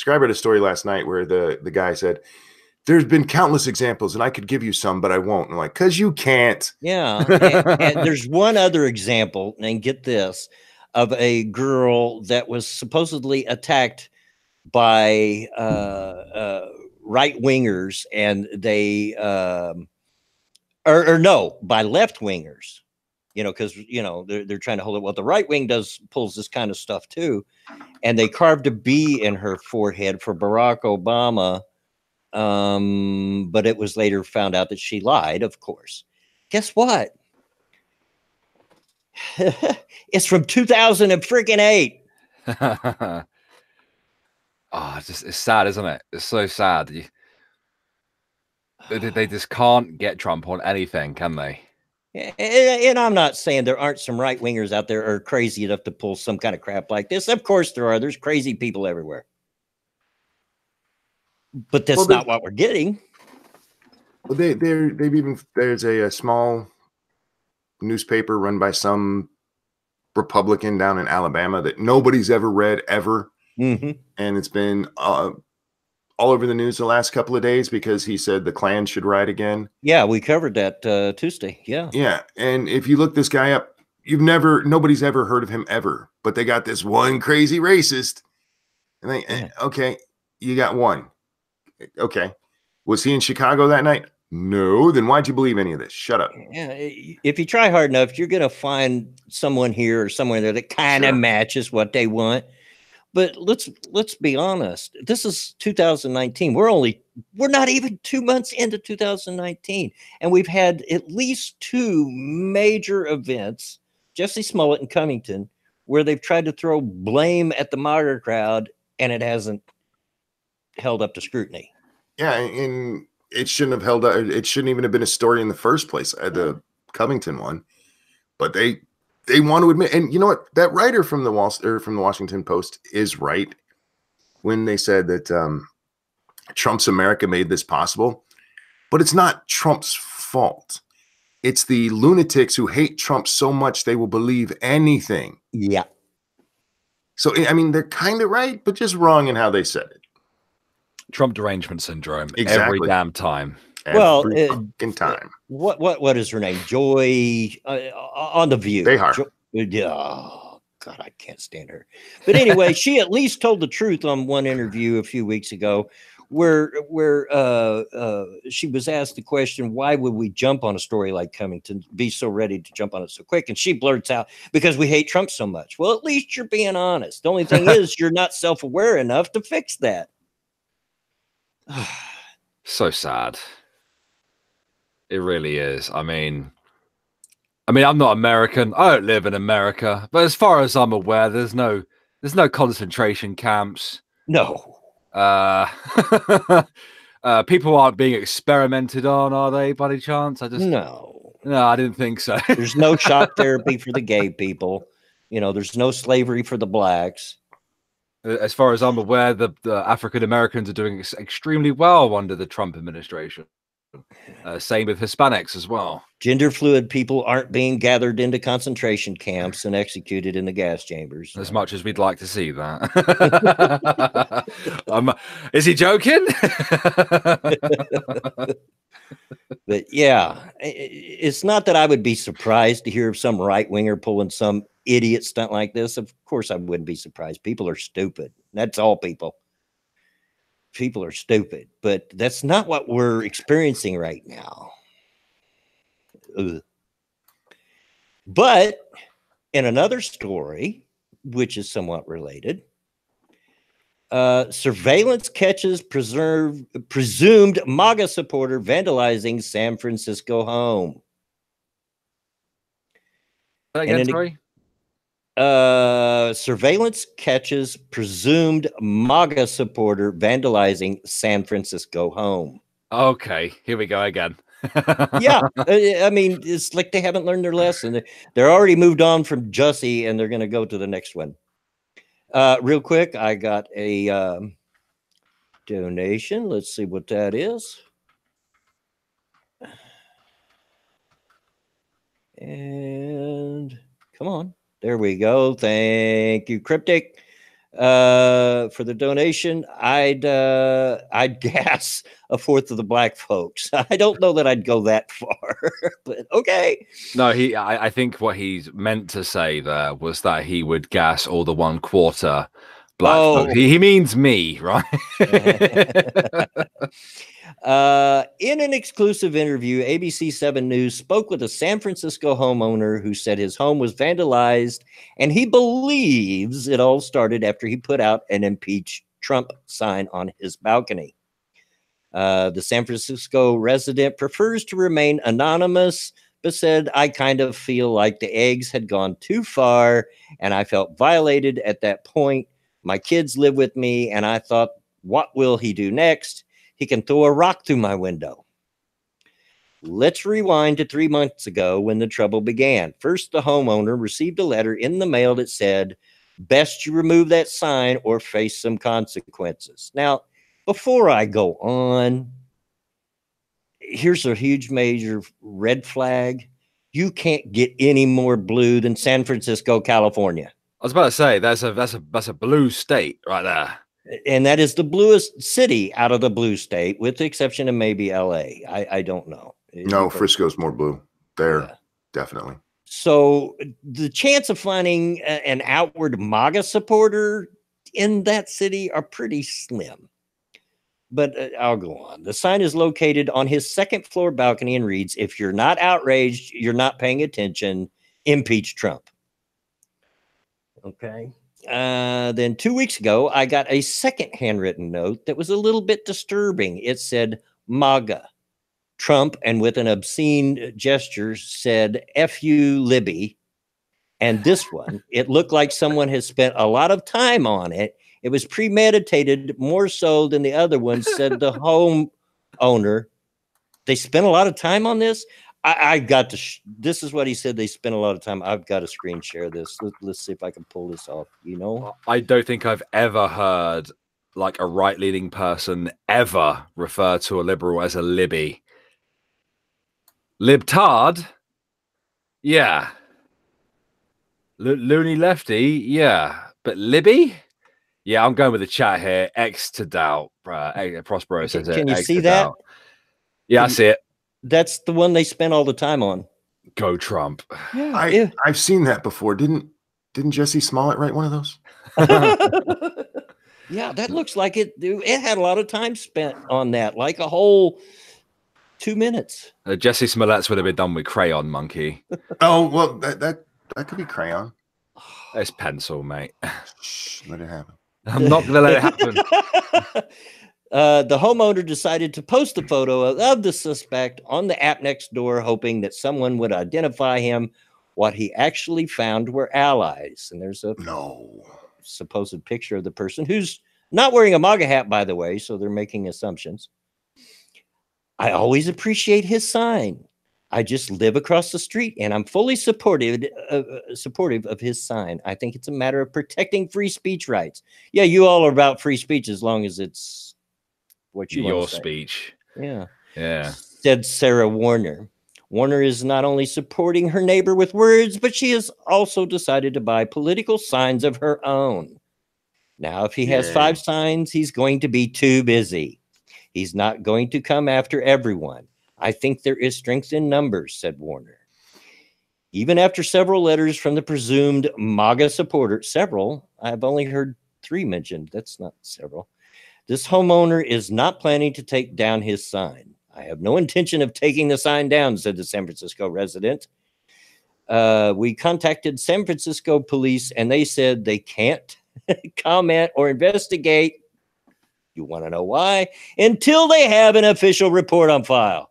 read a story last night where the guy said, "There's been countless examples, and I could give you some, but I won't." And I'm like, "Cause you can't." Yeah, and there's one other example, and get this, of a girl that was supposedly attacked by right wingers, and they or no, by left wingers. You know, because they're trying to hold it. Well, the right wing pulls this kind of stuff too, and they carved a B in her forehead for Barack Obama. But it was later found out that she lied, of course. Guess what? It's from 2008. Oh, it's sad, isn't it? It's so sad. They just can't get Trump on anything, can they? And I'm not saying there aren't some right wingers out there are crazy enough to pull some kind of crap like this. Of course there are. There's crazy people everywhere. But that's not what we're getting. Well, there's a small newspaper run by some Republican down in Alabama that nobody's ever read ever, and it's been all over the news the last couple of days because he said the Klan should ride again. Yeah, we covered that Tuesday. Yeah, and if you look this guy up, nobody's ever heard of him ever, but they got this one crazy racist, and okay, you got one. Okay. Was he in Chicago that night? No. Then why'd you believe any of this? Shut up. Yeah. If you try hard enough, you're going to find someone here or somewhere there that kind of matches what they want. But let's be honest. This is 2019. We're not even 2 months into 2019. And we've had at least two major events, Jussie Smollett and Covington, where they've tried to throw blame at the MAGA crowd, and it hasn't held up to scrutiny. Yeah, and it shouldn't have held up. It shouldn't even have been a story in the first place, the Covington one. But they want to admit, and you know what? That writer from the Washington Post is right when they said that Trump's America made this possible. But it's not Trump's fault. It's the lunatics who hate Trump so much they will believe anything. Yeah. So I mean, they're kind of right, but just wrong in how they said it. Trump derangement syndrome. Exactly. Every damn time. Every fucking time. What is her name? Joy on The View. Oh God, I can't stand her. But anyway, she at least told the truth on one interview a few weeks ago, where she was asked the question, why would we jump on a story like Covington, be so ready to jump on it so quick? And she blurts out, because we hate Trump so much. Well, at least you're being honest. The only thing is you're not self-aware enough to fix that. So sad. It really is. I mean, I'm not American. I don't live in America, but as far as I'm aware, there's no concentration camps. No. People aren't being experimented on, are they, by any chance? No, I didn't think so. There's no shock therapy for the gay people. There's no slavery for the blacks. As far as I'm aware, the African Americans are doing extremely well under the Trump administration. Same with Hispanics as well. Gender fluid people aren't being gathered into concentration camps and executed in the gas chambers. As much as we'd like to see that. Is he joking? But yeah, it's not that I would be surprised to hear of some right winger pulling some idiot stunt like this. Of course, I wouldn't be surprised. People are stupid. That's all people. People are stupid, but that's not what we're experiencing right now. Ugh. But in another story, which is somewhat related, surveillance catches presumed MAGA supporter vandalizing San Francisco home. Again, sorry? Surveillance catches presumed MAGA supporter vandalizing San Francisco home. Okay, here we go again. Yeah, I mean, it's like they haven't learned their lesson. They're already moved on from Jussie, and they're going to go to the next one. Real quick, I got a donation. Let's see what that is. And come on. There we go. Thank you, Cryptic, for the donation. I'd gas a fourth of the black folks. I don't know that I'd go that far, but okay. No, I think what he's meant to say there was that he would gas all the 1/4 black folks. He means me, right? In an exclusive interview, ABC 7 News spoke with a San Francisco homeowner who said his home was vandalized, and he believes it all started after he put out an impeach Trump sign on his balcony. The San Francisco resident prefers to remain anonymous, but said, I kind of feel like the eggs had gone too far, and I felt violated at that point. My kids live with me, and I thought, what will he do next? He can throw a rock through my window. Let's rewind to 3 months ago when the trouble began. First, the homeowner received a letter in the mail that said, best you remove that sign or face some consequences. Now, before I go on, here's a huge major red flag. You can't get any more blue than San Francisco, California. I was about to say that's a blue state right there. And that is the bluest city out of the blue state, with the exception of maybe LA. I don't know. No, Frisco's more blue. There, definitely. So the chance of finding an outward MAGA supporter in that city are pretty slim. But I'll go on. The sign is located on his second floor balcony and reads, if you're not outraged, you're not paying attention, impeach Trump. Okay. Then 2 weeks ago, I got a second handwritten note that was a little bit disturbing. It said MAGA, Trump, and with an obscene gesture said, F you, Libby. And this one, it looked like someone has spent a lot of time on it. It was premeditated, more so than the other one, said the home owner. They spent a lot of time on this. I got to, this is what he said. They spent a lot of time. I've got to screen share this. Let's see if I can pull this off. You know, I don't think I've ever heard like a right-leaning person ever refer to a liberal as a Libby. Libtard? Yeah. Loony lefty? Yeah. But Libby? Yeah, I'm going with the chat here. X to doubt. Prospero says it. Can you X see to that? Doubt. Yeah, I see it. That's the one they spent all the time on. Go Trump. Yeah, I've seen that before. Didn't Jussie Smollett write one of those? Yeah, that looks like it. It had a lot of time spent on that, like a whole 2 minutes. Jussie Smollett's would have been done with crayon, monkey. Oh well, that could be crayon. It's pencil, mate. Shh, let it happen. I'm not going to let it happen. The homeowner decided to post a photo of the suspect on the app next door, hoping that someone would identify him. What he actually found were allies. And there's a supposed picture of the person who's not wearing a MAGA hat, by the way, so they're making assumptions. I always appreciate his sign. I just live across the street, and I'm fully supportive of his sign. I think it's a matter of protecting free speech rights. Yeah, you all are about free speech as long as it's what you Your want to say. speech. Yeah. Yeah. Said Sarah Warner. Warner is not only supporting her neighbor with words, but she has also decided to buy political signs of her own. Now, if he has 5 signs, he's going to be too busy. He's not going to come after everyone. I think there is strength in numbers, said Warner. Even after several letters from the presumed MAGA supporter, several, I've only heard 3 mentioned. That's not several. This homeowner is not planning to take down his sign. I have no intention of taking the sign down, said the San Francisco resident. We contacted San Francisco police, and they said they can't comment or investigate. You want to know why? Until they have an official report on file.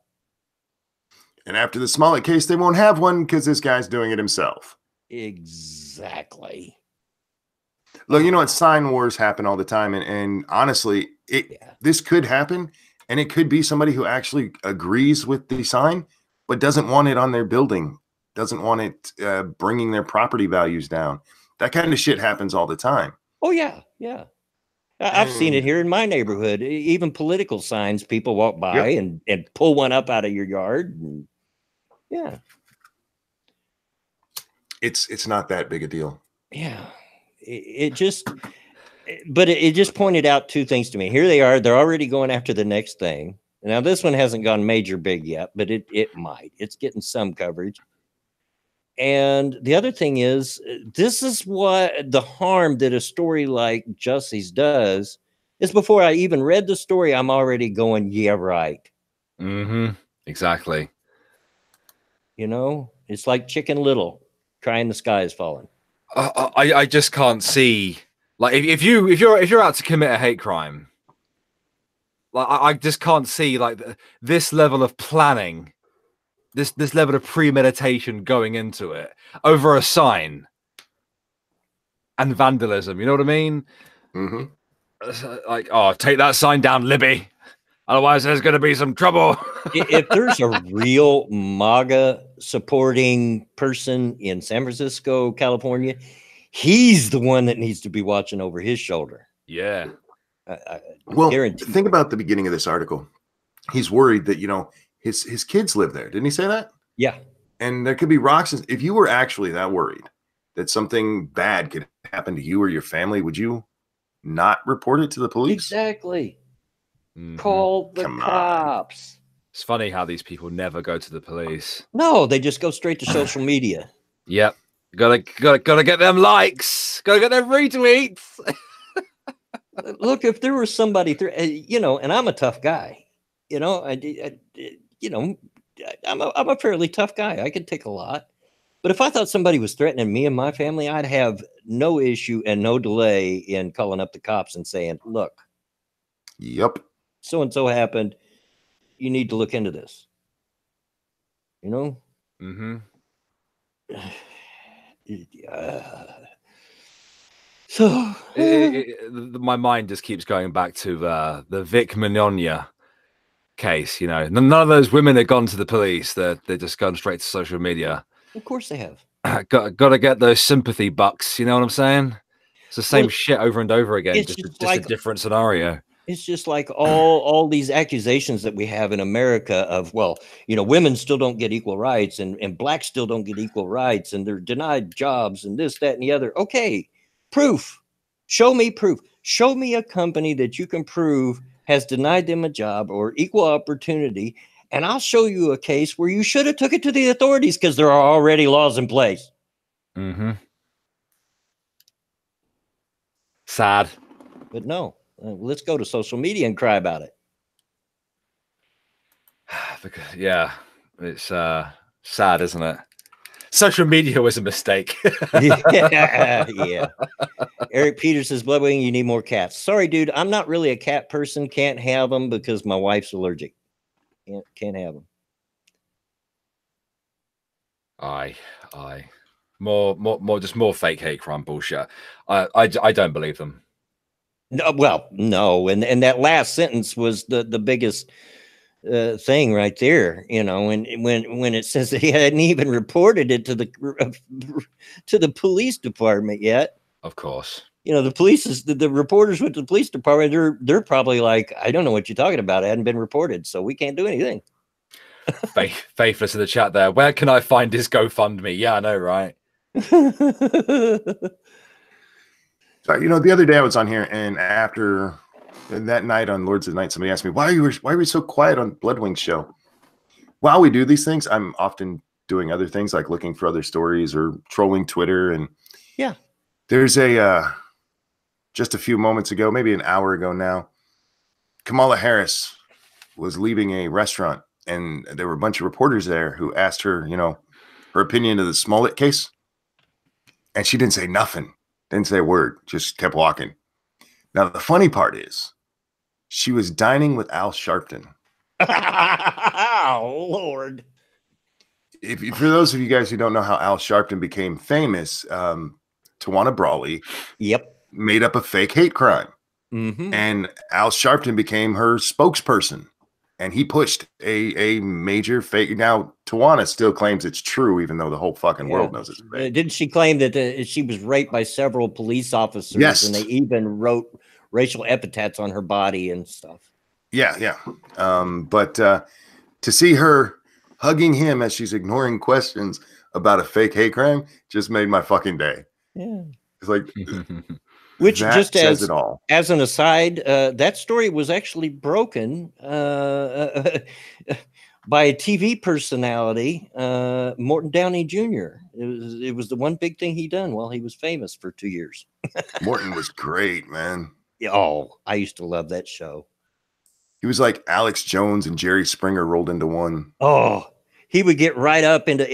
And after the Smollett case, they won't have one because this guy's doing it himself. Exactly. Exactly. Look, you know what? Sign wars happen all the time, and honestly, this could happen, and it could be somebody who actually agrees with the sign, but doesn't want it on their building, doesn't want it bringing their property values down. That kind of shit happens all the time. Oh yeah, yeah. I've seen it here in my neighborhood. Even political signs, people walk by and pull one up out of your yard. And, yeah, it's not that big a deal. Yeah, it just, but it just pointed out two things to me. Here they are; they're already going after the next thing. Now this one hasn't gone major big yet, but it might. It's getting some coverage. And the other thing is, this is what the harm that a story like Jussie's does is before I even read the story, I'm already going, yeah, right. Exactly. You know, it's like Chicken Little crying the sky is falling. I just can't see, like, if you're out to commit a hate crime, like I just can't see like this level of planning. This level of premeditation going into it over a sign and vandalism. You know what I mean? Like, oh, take that sign down, Libby. Otherwise, there's going to be some trouble. If there's a real MAGA supporting person in San Francisco, California, he's the one that needs to be watching over his shoulder. Yeah. Well, think about the beginning of this article. He's worried that, you know, his kids live there. Didn't he say that? Yeah. And there could be rocks. If you were actually that worried that something bad could happen to you or your family, would you not report it to the police? Exactly. Call the cops. It's funny how these people never go to the police. No, they just go straight to social media. Yep. Gotta get them likes. Gotta get them retweets. Look, if there was somebody, you know, and I'm a tough guy. You know, you know, I'm a fairly tough guy. I can take a lot. But if I thought somebody was threatening me and my family, I'd have no issue and no delay in calling up the cops and saying, look, so-and-so happened. You need to look into this. You know? So my mind just keeps going back to the Vic Mignogna case. You know, none of those women have gone to the police. They're just gone straight to social media. Of course they have. Got to get those sympathy bucks. You know what I'm saying? It's the same shit over and over again. Just like a different scenario. It's just like all these accusations that we have in America of, well, you know, women still don't get equal rights and blacks still don't get equal rights and they're denied jobs and this, that, and the other. Okay, proof. Show me proof. Show me a company that you can prove has denied them a job or equal opportunity, and I'll show you a case where you should have took it to the authorities because there are already laws in place. Sad. But no. Let's go to social media and cry about it. Yeah, it's sad, isn't it? Social media was a mistake. Yeah. Eric Peters says, Bloodwing, you need more cats. Sorry, dude. I'm not really a cat person. Can't have them because my wife's allergic. Can't have them. More fake hate crime bullshit. I don't believe them. No, well, no, and that last sentence was the biggest thing right there, you know. And when it says that he hadn't even reported it to the police department yet. Of course, you know, the police is the reporters with the police department. They're probably like, I don't know what you're talking about. It hadn't been reported, so we can't do anything. Faithless in the chat there. Where can I find his GoFundMe? Yeah, I know, right? So, you know, the other day I was on here, and after that night on Lords of the Night, somebody asked me, why are we so quiet on Bloodwing's show? While we do these things, I'm often doing other things like looking for other stories or trolling Twitter. And yeah, there's just a few moments ago, maybe an hour ago now, Kamala Harris was leaving a restaurant, and there were a bunch of reporters there who asked her, you know, her opinion of the Smollett case. And she didn't say nothing. Didn't say a word, just kept walking. Now, the funny part is she was dining with Al Sharpton. Oh, Lord. For those of you guys who don't know how Al Sharpton became famous, Tawana Brawley Yep. made up a fake hate crime. Mm-hmm. And Al Sharpton became her spokesperson. And he pushed a major fake. Now, Tawana still claims it's true, even though the whole fucking world knows it's fake. Didn't she claim that she was raped by several police officers? Yes. And they even wrote racial epithets on her body and stuff. Yeah, yeah. But to see her hugging him as she's ignoring questions about a fake hate crime just made my fucking day. Yeah. It's like... Which that just says it all. As an aside, that story was actually broken by a TV personality, Morton Downey Jr. It was the one big thing he done while he was famous for 2 years. Morton was great, man. Oh, I used to love that show. He was like Alex Jones and Jerry Springer rolled into one. Oh, he would get right up into,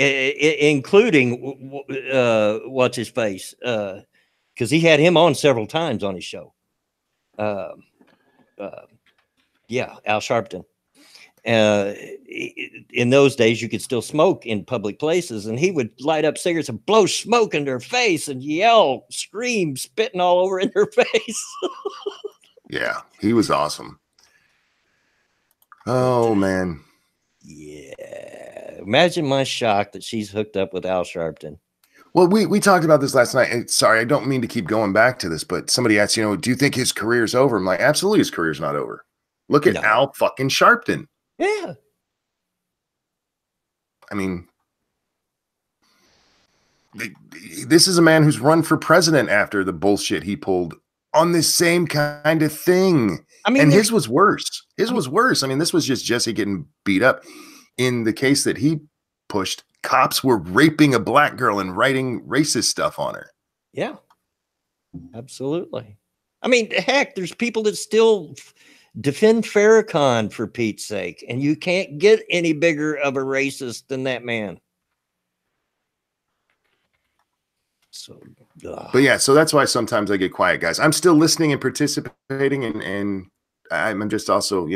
including what's his face. Because he had him on several times on his show. Yeah, Al Sharpton. In those days, you could still smoke in public places, and he would light up cigarettes and blow smoke in their face and yell, scream, spitting all over in their face. Yeah, he was awesome. Oh, man. Yeah. Imagine my shock that she's hooked up with Al Sharpton. Well, we talked about this last night. And sorry, I don't mean to keep going back to this, but somebody asked, do you think his career's over? I'm like, absolutely, his career's not over. Look at Al fucking Sharpton. Yeah. I mean, this is a man who's run for president after the bullshit he pulled on this same kind of thing. I mean, and his was worse. His was worse. I mean, this was just Jussie getting beat up. In the case that he pushed, cops were raping a black girl and writing racist stuff on her. Yeah, absolutely. I mean, heck, there's people that still defend Farrakhan for Pete's sake, and you can't get any bigger of a racist than that man. So, but yeah, so that's why sometimes I get quiet, guys. I'm still listening and participating, and I'm just also,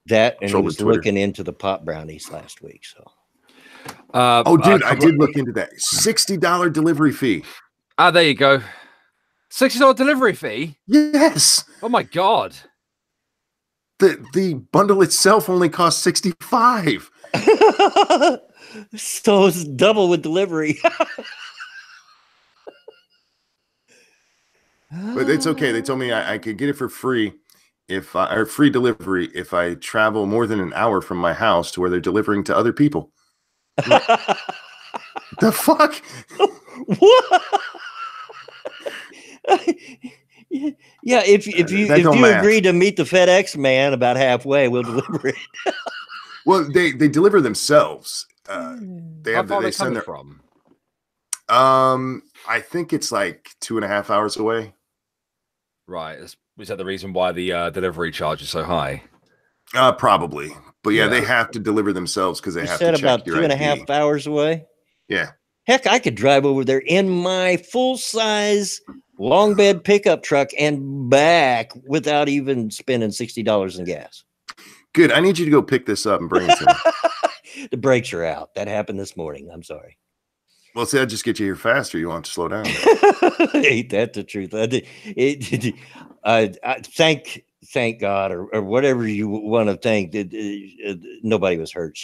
that and I was looking into the pot brownies last week. So, oh, dude, I did look into that $60 delivery fee. Ah, there you go. $60 delivery fee. Yes. Oh my god. The bundle itself only costs $65. So it's double with delivery. But it's okay. They told me I could get it for free or free delivery if I travel more than an hour from my house to where they're delivering to other people. The fuck? What? Yeah, if you agree to meet the FedEx man about halfway, we'll deliver it. Well, they deliver themselves. They How far they they send coming their from? I think it's like 2.5 hours away. Right. Is that the reason why the delivery charge is so high? Probably. But yeah, they have to deliver themselves because they have to check about your 2.5 hours away. Yeah. Heck, I could drive over there in my full-size long bed pickup truck and back without even spending $60 in gas. Good. I need you to go pick this up and bring it to me. The brakes are out. That happened this morning. I'm sorry. Well, see, I'll just get you here faster. You want to slow down. Ain't that the truth? Thank God, or whatever you want to think, that nobody was hurt.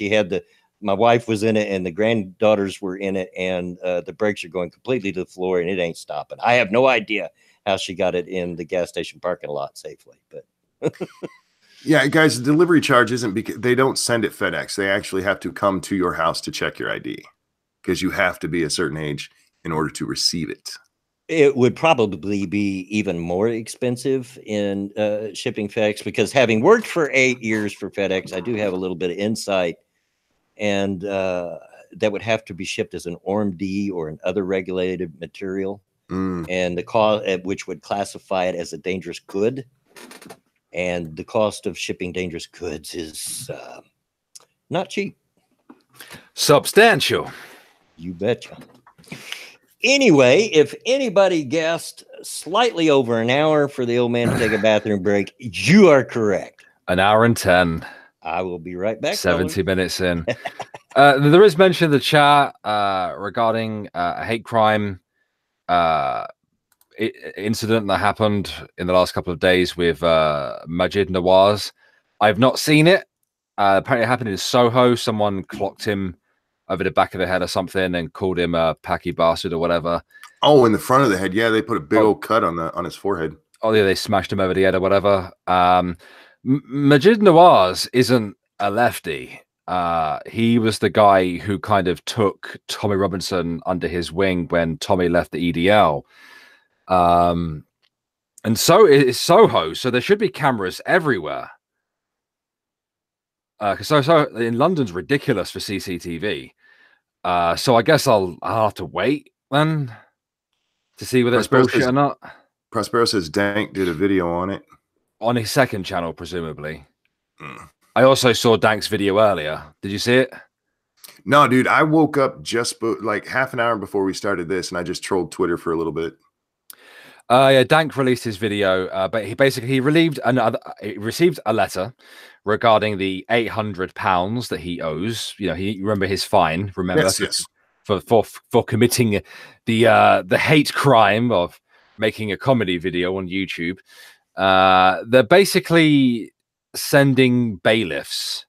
My wife was in it, and the granddaughters were in it, and the brakes are going completely to the floor, and it ain't stopping. I have no idea how she got it in the gas station parking lot safely, but. Yeah, guys, the delivery charge isn't because they don't send it FedEx. They actually have to come to your house to check your ID because you have to be a certain age in order to receive it. It would probably be even more expensive in shipping FedEx because having worked for 8 years for FedEx, I do have a little bit of insight, and that would have to be shipped as an ORMD or an other regulated material, and the cost which would classify it as a dangerous good. And the cost of shipping dangerous goods is not cheap. Substantial. You betcha. Anyway, if anybody guessed slightly over an hour for the old man to take a bathroom break, you are correct. An hour and 10. I will be right back. 70 minutes in. There is mention in the chat regarding a hate crime incident that happened in the last couple of days with Majid Nawaz. I've not seen it. Apparently, it happened in Soho. Someone clocked him over the back of the head or something and called him a packy bastard or whatever. Oh, in the front of the head. Yeah, they put a big old cut on his forehead. Oh, yeah, they smashed him over the head or whatever. Majid Nawaz isn't a lefty. He was the guy who kind of took Tommy Robinson under his wing when Tommy left the EDL. And so is Soho. So there should be cameras everywhere. So in London's ridiculous for CCTV. So I guess I'll have to wait then to see whether it's bullshit or not. Prospero says Dank did a video on it. On his second channel, presumably. I also saw Dank's video earlier. Did you see it? No, dude. I woke up just like half an hour before we started this, and I just trolled Twitter for a little bit. Yeah, Dank released his video, but he received a letter regarding the £800 that he owes. You know, remember his fine. Remember, yes. For committing the hate crime of making a comedy video on YouTube. They're basically sending bailiffs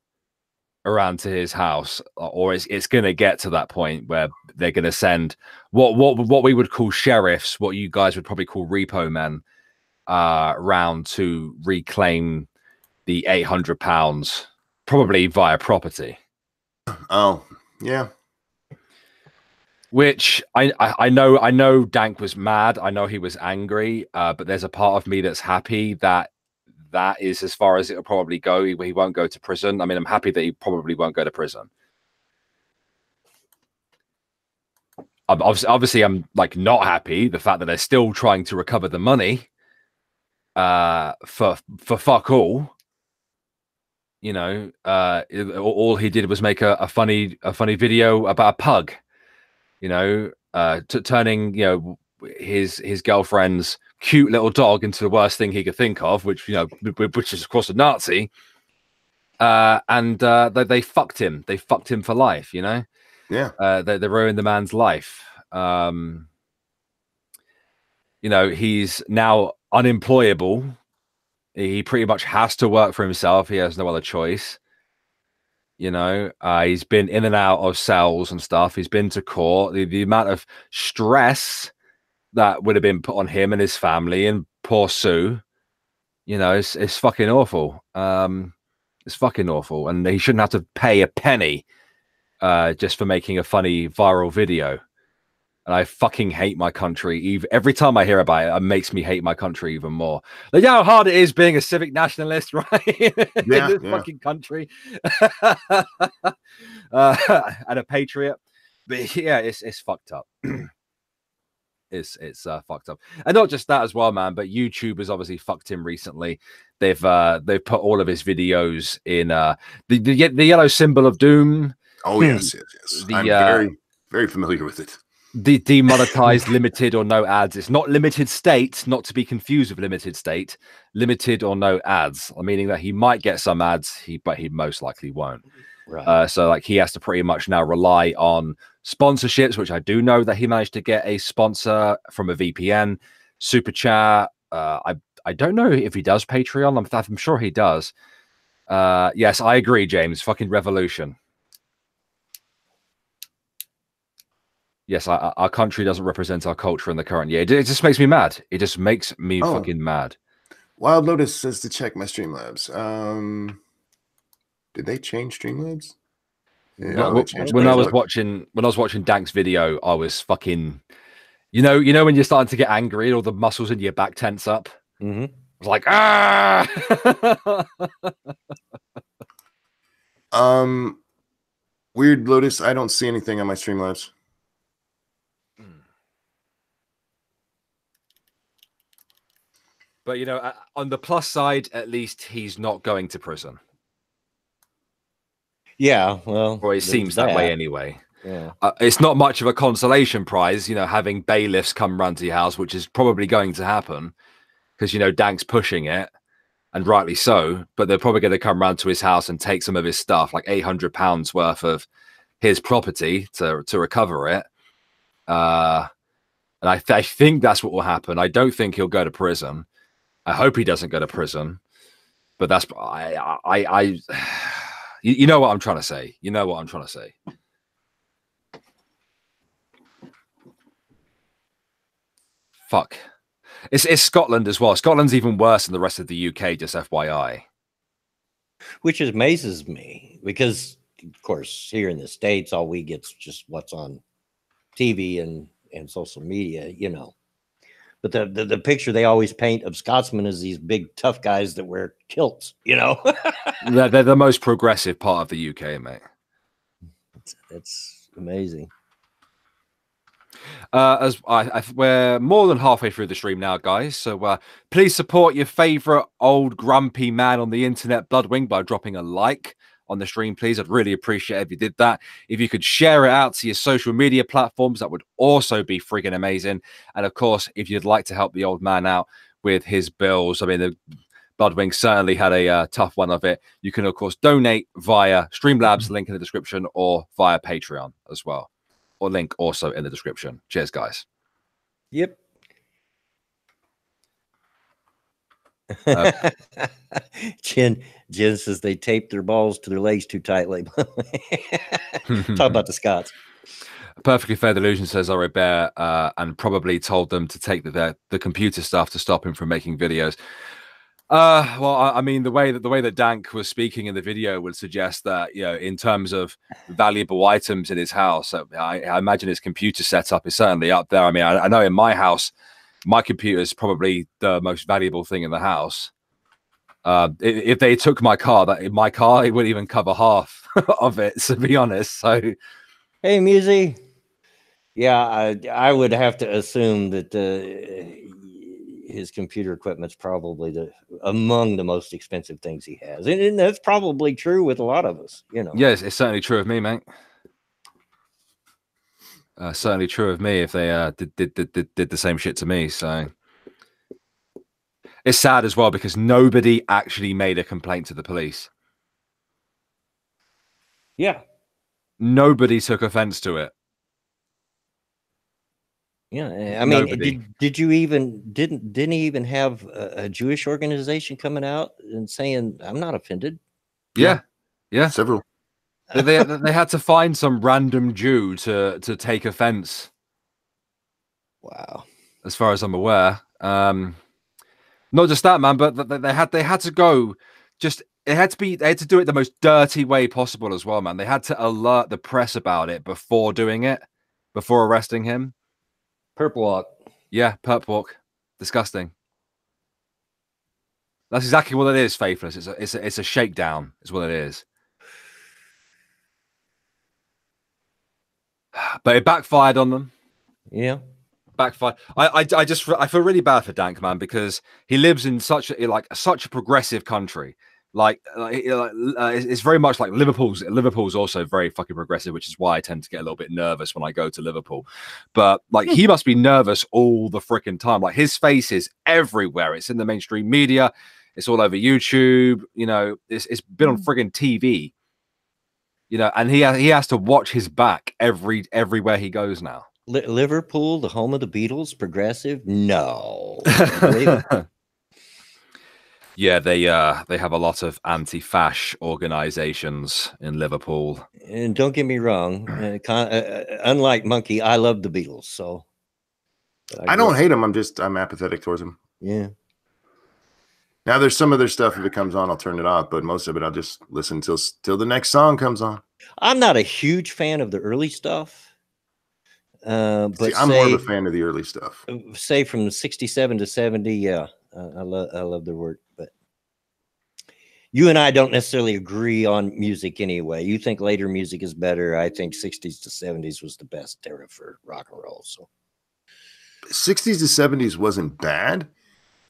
around to his house, or it's going to get to that point where they're going to send what we would call sheriffs, what you guys would probably call repo men, round to reclaim the £800, probably via property. Oh, yeah. Which I know Dank was mad. I know he was angry, but there's a part of me that's happy that is as far as it'll probably go. He won't go to prison. I mean, I'm happy that he probably won't go to prison. Obviously, I'm like not happy the fact that they're still trying to recover the money for fuck all. You know, all he did was make a funny video about a pug. You know, turning his girlfriend's cute little dog into the worst thing he could think of, which is of course a Nazi. And they fucked him. They fucked him for life. You know. Yeah. They ruined the man's life. You know, he's now unemployable. He pretty much has to work for himself. He has no other choice. You know, he's been in and out of cells and stuff. He's been to court. The amount of stress that would have been put on him and his family and poor Sue, you know, it's fucking awful. It's fucking awful. And he shouldn't have to pay a penny just for making a funny viral video. And I fucking hate my country. Every time I hear about it, it makes me hate my country even more. Like, you know how hard it is being a civic nationalist, right? In this fucking country. And a patriot. But yeah, it's fucked up. It's fucked up. And not just that as well, man, but YouTube has obviously fucked him recently. They've put all of his videos in the yellow symbol of doom. Oh, yes. I'm very, very familiar with it. The demonetized, limited or no ads. It's not limited state, not to be confused with limited state. Limited or no ads, meaning that he might get some ads, but he most likely won't. Right. So like he has to pretty much now rely on sponsorships, which I do know that he managed to get a sponsor from a VPN, super chat. I don't know if he does Patreon. I'm sure he does. Yes, I agree, James. Fucking revolution. Yes, our country doesn't represent our culture in the current year. It just makes me mad. It just makes me fucking mad. Wild Lotus says to check my Streamlabs. Did they change Streamlabs? Yeah, when I was watching Dank's video, I was fucking, you know when you're starting to get angry and all the muscles in your back tense up. I was like, ah. Weird Lotus. I don't see anything on my Streamlabs. But you know, on the plus side, at least he's not going to prison. Yeah, well, or it seems that way anyway. Yeah, it's not much of a consolation prize, you know, having bailiffs come run to your house, which is probably going to happen because you know Dank's pushing it, and rightly so. But they're probably going to come round to his house and take some of his stuff, like £800 worth of his property to recover it. And I think that's what will happen. I don't think he'll go to prison. I hope he doesn't go to prison. But that's you know what I'm trying to say. You know what I'm trying to say. Fuck. It's Scotland as well. Scotland's even worse than the rest of the UK, just FYI. Which amazes me because, of course, here in the States, all we get is just what's on TV and social media, you know. But the picture they always paint of Scotsmen is these big tough guys that wear kilts, you know. they're the most progressive part of the UK, mate. It's amazing. We're more than halfway through the stream now, guys. So please support your favorite old grumpy man on the internet, Bloodwing, by dropping a like on the stream, please. I'd really appreciate it if you did that. If you could share it out to your social media platforms, that would also be freaking amazing. And of course, if you'd like to help the old man out with his bills, I mean, the Bloodwing certainly had a tough one of it. You can, of course, donate via Streamlabs, link in the description, or via Patreon as well, or link also in the description. Cheers, guys. Yep. Jen says they taped their balls to their legs too tightly. Talk about the Scots. Perfectly Fair Delusion says I bear and probably told them to take the computer stuff to stop him from making videos. Well, I mean, the way that Dank was speaking in the video would suggest that, you know, in terms of valuable items in his house, I imagine his computer setup is certainly up there. I mean, I know in my house, my computer is probably the most valuable thing in the house. If they took my car, it wouldn't even cover half of it, to be honest. So, hey, Musi. Yeah, I would have to assume that his computer equipment's probably among the most expensive things he has, and that's probably true with a lot of us. You know. Yes, it's certainly true of me, mate. Certainly true of me if they did the same shit to me. So it's sad as well because nobody actually made a complaint to the police. Yeah. Nobody took offense to it. Yeah, I mean, did you even didn't he even have a Jewish organization coming out and saying I'm not offended? Yeah. Several. They had to find some random Jew to take offense. Wow. As far as I'm aware, not just that, man, but they had to go. They had to do it the most dirty way possible as well, man. They had to alert the press about it before doing it, before arresting him. Perp walk. Yeah, perp walk. Disgusting. That's exactly what it is, Faithless. It's a shakedown, is what it is. But it backfired on them. Yeah. Backfired. I feel really bad for Dank, man, because he lives in such a progressive country. It's very much like Liverpool's also very fucking progressive, which is why I tend to get a little bit nervous when I go to Liverpool. But like he must be nervous all the freaking time. Like his face is everywhere. It's in the mainstream media. It's all over YouTube. You know, it's been on friggin' TV. You know, and he has to watch his back everywhere he goes now. Liverpool, the home of the Beatles, progressive? No. Yeah, they have a lot of anti-fash organizations in Liverpool. And don't get me wrong, unlike Monkey, I love the Beatles. So I don't hate them. I'm apathetic towards them. Yeah. Now there's some of their stuff. If it comes on, I'll turn it off. But most of it, I'll just listen till the next song comes on. I'm not a huge fan of the early stuff. But see, I'm more of a fan of the early stuff. Say from 67 to 70, yeah, I love their work. But you and I don't necessarily agree on music anyway. You think later music is better. I think 60s to 70s was the best era for rock and roll. So 60s to 70s wasn't bad,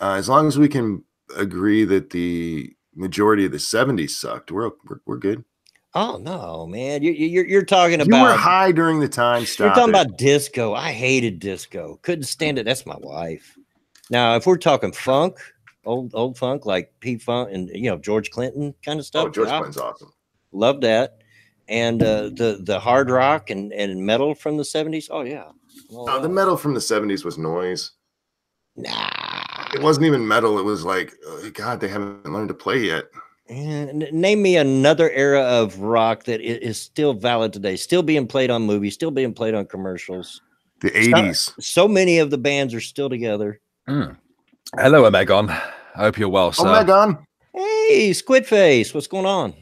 as long as we can agree that the majority of the 70s sucked. We're good. Oh no, man! You're talking about you were high during the time. Stop. You're talking about disco. I hated disco. Couldn't stand it. That's my wife. Now, if we're talking funk, old funk like P-Funk and George Clinton kind of stuff. Oh, George Clinton's awesome. Love that. And the hard rock and metal from the 70s. Oh yeah, The metal from the 70s was noise. Nah. It wasn't even metal. It was like, oh, God, they haven't learned to play yet. Name me another era of rock that is still valid today, still being played on movies, still being played on commercials. The 80s. So many of the bands are still together. Hello, Omegon. I hope you're well, sir. Omegon. Hey, Squid Face, what's going on?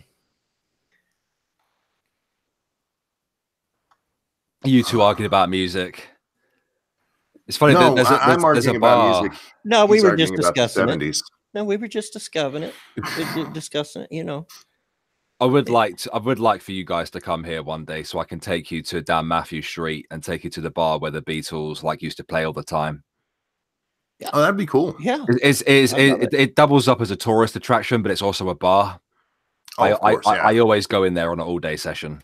You two arguing about music. It's funny. No, there's I'm arguing a bar. about music. No, we He's were arguing just about the discussing it. 70s. No, we were just discussing it. Discussing it, you know. I would like for you guys to come here one day so I can take you to down Matthew Street and take you to the bar where the Beatles used to play all the time. Yeah. Oh, that'd be cool. Yeah. It doubles up as a tourist attraction, but it's also a bar. Oh, of course, I always go in there on an all-day session.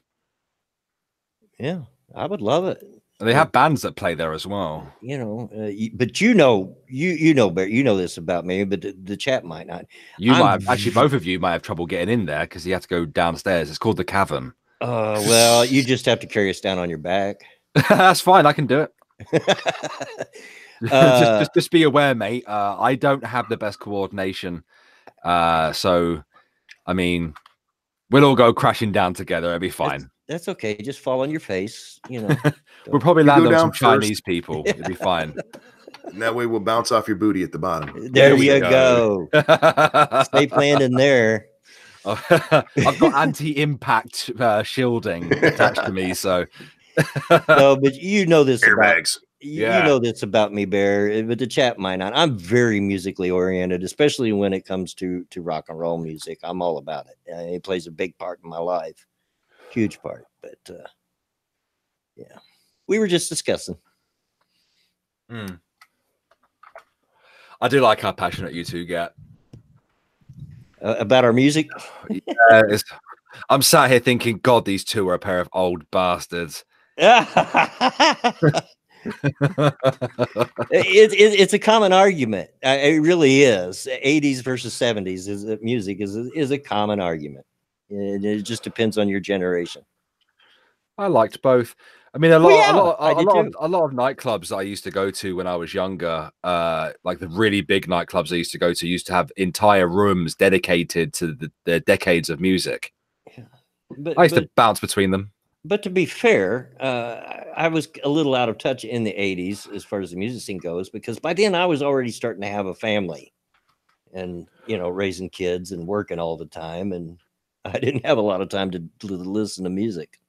Yeah, I would love it. And they have bands that play there as well. You know, but you know this about me, but the chat might not. Both of you might have trouble getting in there because you have to go downstairs. It's called the Cavern. Well, you just have to carry us down on your back. That's fine. I can do it. Just be aware, mate. I don't have the best coordination. So, I mean, we'll all go crashing down together. It'll be fine. That's okay. Just fall on your face. You know, we'll probably land on some first. Chinese people. It'll be fine. And that way we'll bounce off your booty at the bottom. There you go. Safe landing there. I've got anti-impact shielding attached to me, so. No, but you know this Airbags. You know this about me, Bear, but the chat might not. I'm very musically oriented, especially when it comes to rock and roll music. I'm all about it. It plays a big part in my life, huge part. But yeah, we were just discussing. I do like how passionate you two get about our music. Yeah, I'm sat here thinking, God, these two are a pair of old bastards. It's a common argument. It really is. 80s versus 70s music is a common argument. It just depends on your generation. I liked both. I mean, a lot of nightclubs I used to go to when I was younger, like the really big nightclubs I used to go to, used to have entire rooms dedicated to the decades of music. Yeah. I used to bounce between them. But to be fair, I was a little out of touch in the 80s as far as the music scene goes, because by then I was already starting to have a family and, you know, raising kids and working all the time. And I didn't have a lot of time to listen to music.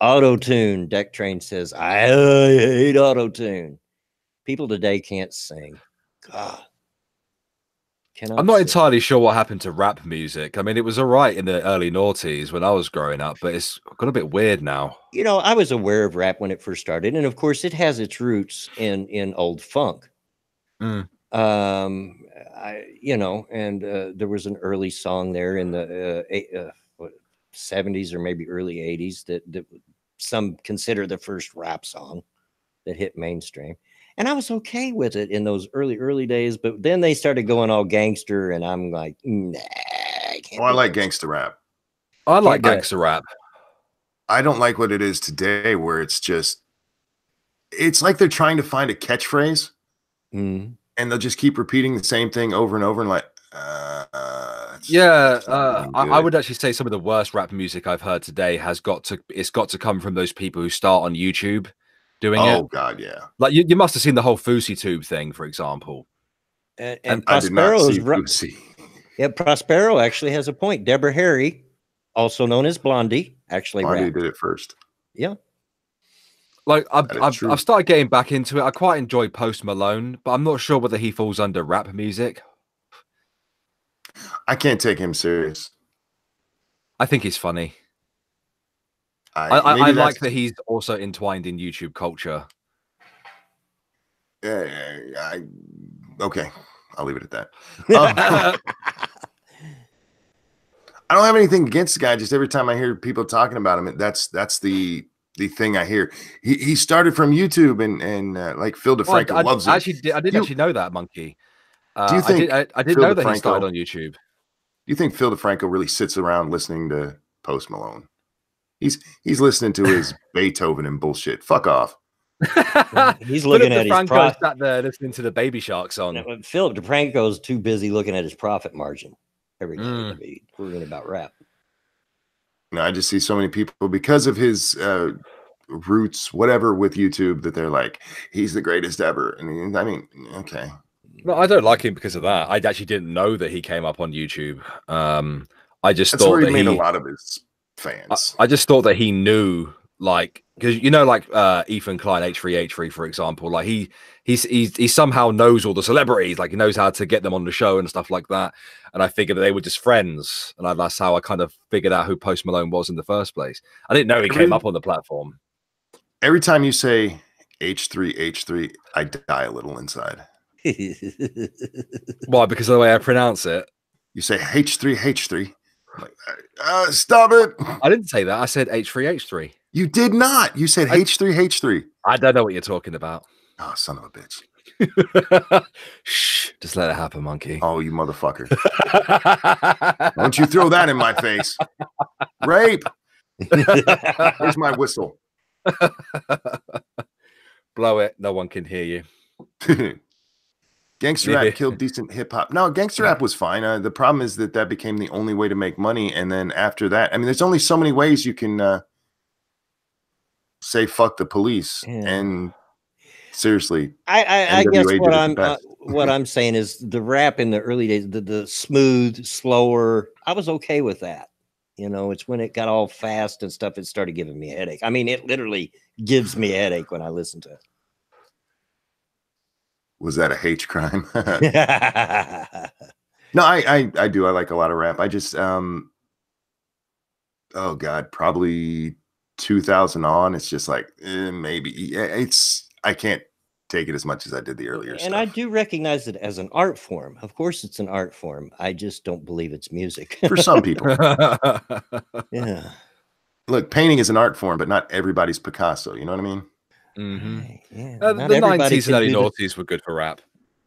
Auto-tune, Deck Train says, I hate auto-tune. People today can't sing. God. I'm not entirely sure what happened to rap music. I mean, it was all right in the early noughties when I was growing up, but it's got a bit weird now. You know, I was aware of rap when it first started, and of course, it has its roots in old funk. Mm. You know, and there was an early song there in the 70s or maybe early 80s that some consider the first rap song that hit mainstream. And I was okay with it in those early days, but then they started going all gangster, and I'm like, nah. I like gangster rap. I like gangster rap. I don't like what it is today, where it's like they're trying to find a catchphrase, and they'll just keep repeating the same thing over and over, and like, I would actually say some of the worst rap music I've heard today it's got to come from those people who start on YouTube doing it. Oh God, yeah. Like you must have seen the whole Fousey Tube thing, for example. And Prospero's yeah, Prospero actually has a point. Deborah Harry, also known as Blondie, actually did it first. Yeah. Like I've started getting back into it. I quite enjoy Post Malone, but I'm not sure whether he falls under rap music. I can't take him serious. I think he's funny. I like that he's also entwined in YouTube culture. Okay, I'll leave it at that. I don't have anything against the guy. Just every time I hear people talking about him, that's the thing I hear. He started from YouTube and like Phil DeFranco loves it. I didn't actually know that, Monkey. Do you think I didn't know that he started on YouTube? Do you think Phil DeFranco really sits around listening to Post Malone? He's listening to his Beethoven and bullshit. Fuck off. He's looking at his profit. Sat there listening to the Baby Shark song. Philip DeFranco's too busy looking at his profit margin every day to be worrying about rap. No, I just see so many people because of his roots, whatever, with YouTube, that they're like, he's the greatest ever. And I mean, okay. No, I don't like him because of that. I actually didn't know that he came up on YouTube. I just That's thought where he that made a lot of his fans. I just thought that he knew, like, because like Ethan Klein H3H3, for example, like he somehow knows all the celebrities, like he knows how to get them on the show and stuff like that. And I figured that they were just friends, and that's how I kind of figured out who Post Malone was in the first place. I didn't know he came up on the platform. Every time you say H3H3, I die a little inside. Why? Because of the way I pronounce it. You say H3H3. I'm like, stop it. I didn't say that. I said H3H3. You did not. You said H3H3. I don't know what you're talking about. Oh, son of a bitch. Shh, just let it happen, monkey. Oh, you motherfucker. Don't you throw that in my face. Rape. Here's my whistle. Blow it. No one can hear you. Gangster rap killed decent hip hop. No, gangster rap was fine. The problem is that became the only way to make money. And then after that, I mean, there's only so many ways you can say fuck the police. Yeah. And seriously, I guess what I'm saying is the rap in the early days, the smooth, slower, I was okay with that. It's when it got all fast and stuff, it started giving me a headache. I mean, it literally gives me a headache when I listen to it. Was that a hate crime? No, I do. I like a lot of rap. I just, oh God, probably 2000 on. It's just like, maybe I can't take it as much as I did the earlier stuff. And I do recognize it as an art form. Of course, it's an art form. I just don't believe it's music. For some people. Yeah. Look, painting is an art form, but not everybody's Picasso. You know what I mean? Mm-hmm. Yeah, the 90s and early noughties were good for rap.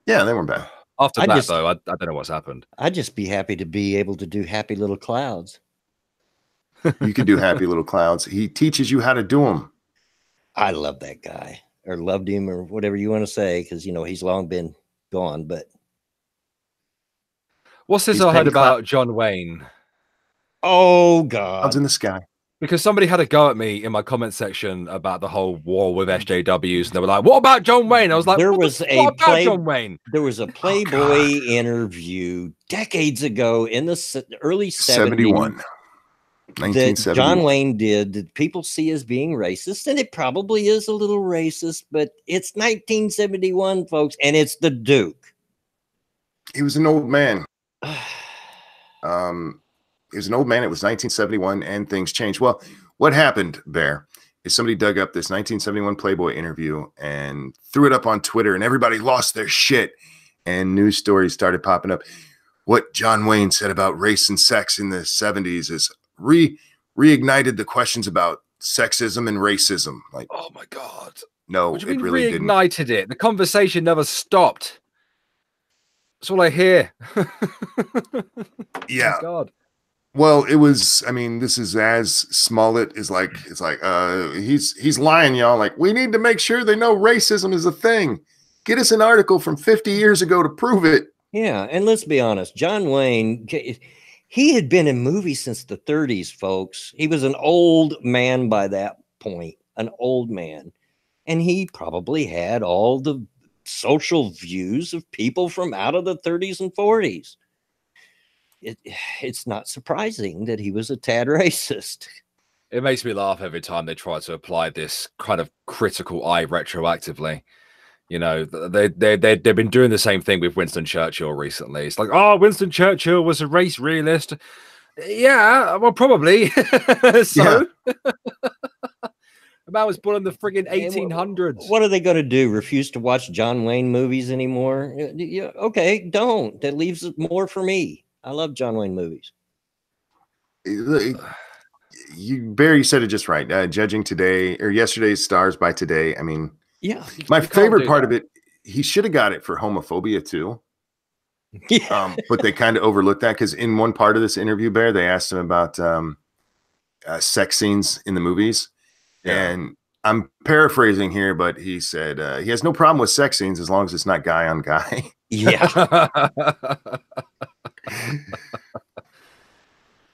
Yeah, they weren't bad. After that, though, I don't know what's happened. I'd just be happy to be able to do Happy Little Clouds. You can do Happy Little Clouds. He teaches you how to do them. I love that guy, or loved him, or whatever you want to say, because he's long been gone. But what's this I heard about John Wayne? Oh God! Clouds in the sky. Because somebody had a go at me in my comment section about the whole war with SJWs, and they were like, "What about John Wayne?" I was like, "What about John Wayne?" There was a Playboy interview decades ago in the early 70s. 1971. John Wayne did that people see as being racist, and it probably is a little racist, but it's 1971, folks, and it's the Duke. He was an old man. He was an old man. It was 1971, and things changed. Well, what happened, Bear, is somebody dug up this 1971 Playboy interview and threw it up on Twitter, and everybody lost their shit, and news stories started popping up. What John Wayne said about race and sex in the 70s is reignited the questions about sexism and racism. Like, oh my God. No, it really didn't. Reignited it. The conversation never stopped. That's all I hear. Yeah. Oh God. Well, it was, I mean, this is as Smollett is like, it's like, he's lying, y'all. Like, we need to make sure they know racism is a thing. Get us an article from 50 years ago to prove it. Yeah. And let's be honest, John Wayne, he had been in movies since the 30s, folks. He was an old man by that point, an old man. And he probably had all the social views of people from out of the 30s and 40s. It's not surprising that he was a tad racist. It makes me laugh every time they try to apply this kind of critical eye retroactively. They've been doing the same thing with Winston Churchill recently. It's like, oh, Winston Churchill was a race realist. Yeah, well, probably. So, the man was born in the friggin' 1800s. What are they going to do? Refuse to watch John Wayne movies anymore? Yeah, okay, don't. That leaves more for me. I love John Wayne movies. Barry said it just right. Judging today or yesterday's stars by today. I mean, yeah. My favorite part of it, he should have got it for homophobia too. Yeah. But they kind of overlooked that because in one part of this interview, Bear, they asked him about sex scenes in the movies. Yeah. And I'm paraphrasing here, but he said he has no problem with sex scenes as long as it's not guy on guy. Yeah.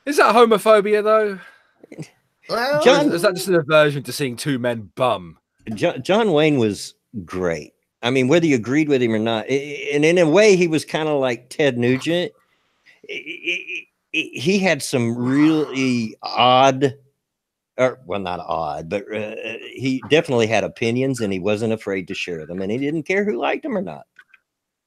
Is that homophobia though? Well, John- Is that just an aversion to seeing two men bum? John Wayne was great. I mean, whether you agreed with him or not, and in a way, he was kind of like Ted Nugent. He had some really odd, or well, not odd, but he definitely had opinions, and he wasn't afraid to share them, and he didn't care who liked him or not.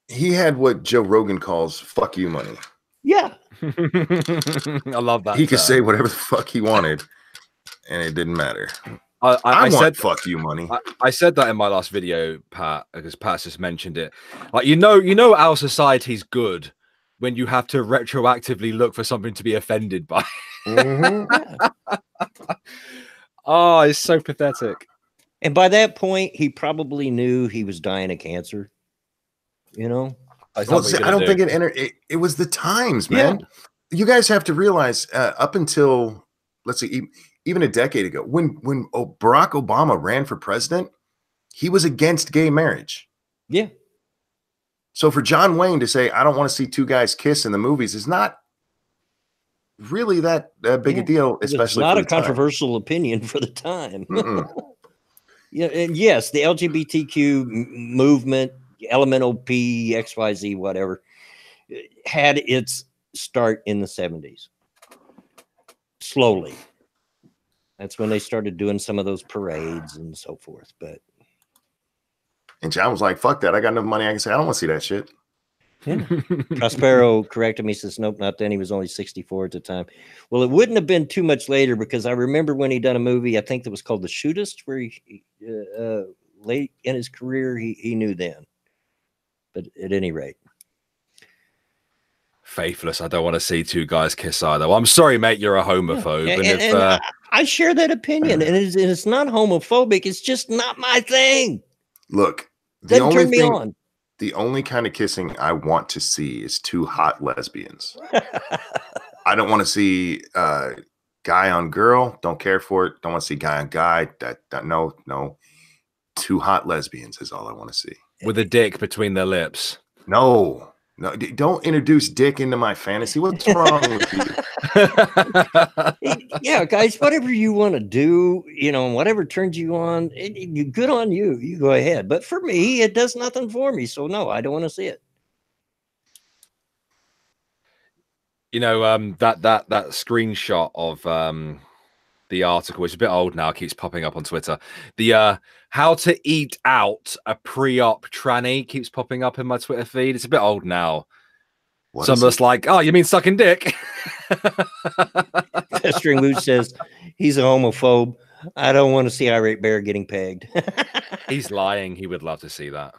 he had what Joe Rogan calls "fuck you" money. Yeah, I love that. He could say whatever the fuck he wanted, and it didn't matter. I want said "fuck you" money. I said that in my last video, Pat, because Pat just mentioned it. Like you know, our society's good when you have to retroactively look for something to be offended by. Oh, it's so pathetic. and by that point, he probably knew he was dying of cancer. You know, Well, see, I don't think it entered. It was the times, man. Yeah. You guys have to realize, up until let's see, even a decade ago, when Barack Obama ran for president, he was against gay marriage. Yeah. So for John Wayne to say, "I don't want to see two guys kiss in the movies," is not really that big a deal, especially it's not for a the time. controversial opinion for the time. Yeah, and yes, the LGBTQ movement, elemental P, XYZ, whatever, had its start in the 70s. Slowly. That's when they started doing some of those parades and so forth. But And John was like, "Fuck that! I got enough money. I can say I don't want to see that shit." yeah. Prospero corrected me, says nope, not then. He was only 64 at the time. Well, it wouldn't have been too much later, because I remember when he done a movie, I think that was called The Shootist, where he late in his career he knew then. But at any rate, Faithless. I don't want to see two guys kiss either. Well, I'm sorry, mate. You're a homophobe. yeah. And if And I share that opinion, and it's not homophobic. It's just not my thing. Look, Doesn't turn me on. the only kind of kissing I want to see is two hot lesbians. I don't want to see guy on girl. Don't care for it. Don't want to see guy on guy. No. Two hot lesbians is all I want to see. with a dick between their lips. No, don't introduce dick into my fantasy. What's wrong with you? Yeah, guys, whatever you want to do, whatever turns you on, good on you. You go ahead. But for me, it does nothing for me. So no, I don't want to see it. That screenshot of the article, which is a bit old now, keeps popping up on Twitter. The how to eat out a pre-op tranny keeps popping up in my Twitter feed. It's a bit old now. Some of us like, oh, you mean sucking dick? Pestering Moose says he's a homophobe. I don't want to see Irate Bear getting pegged. He's lying. He would love to see that.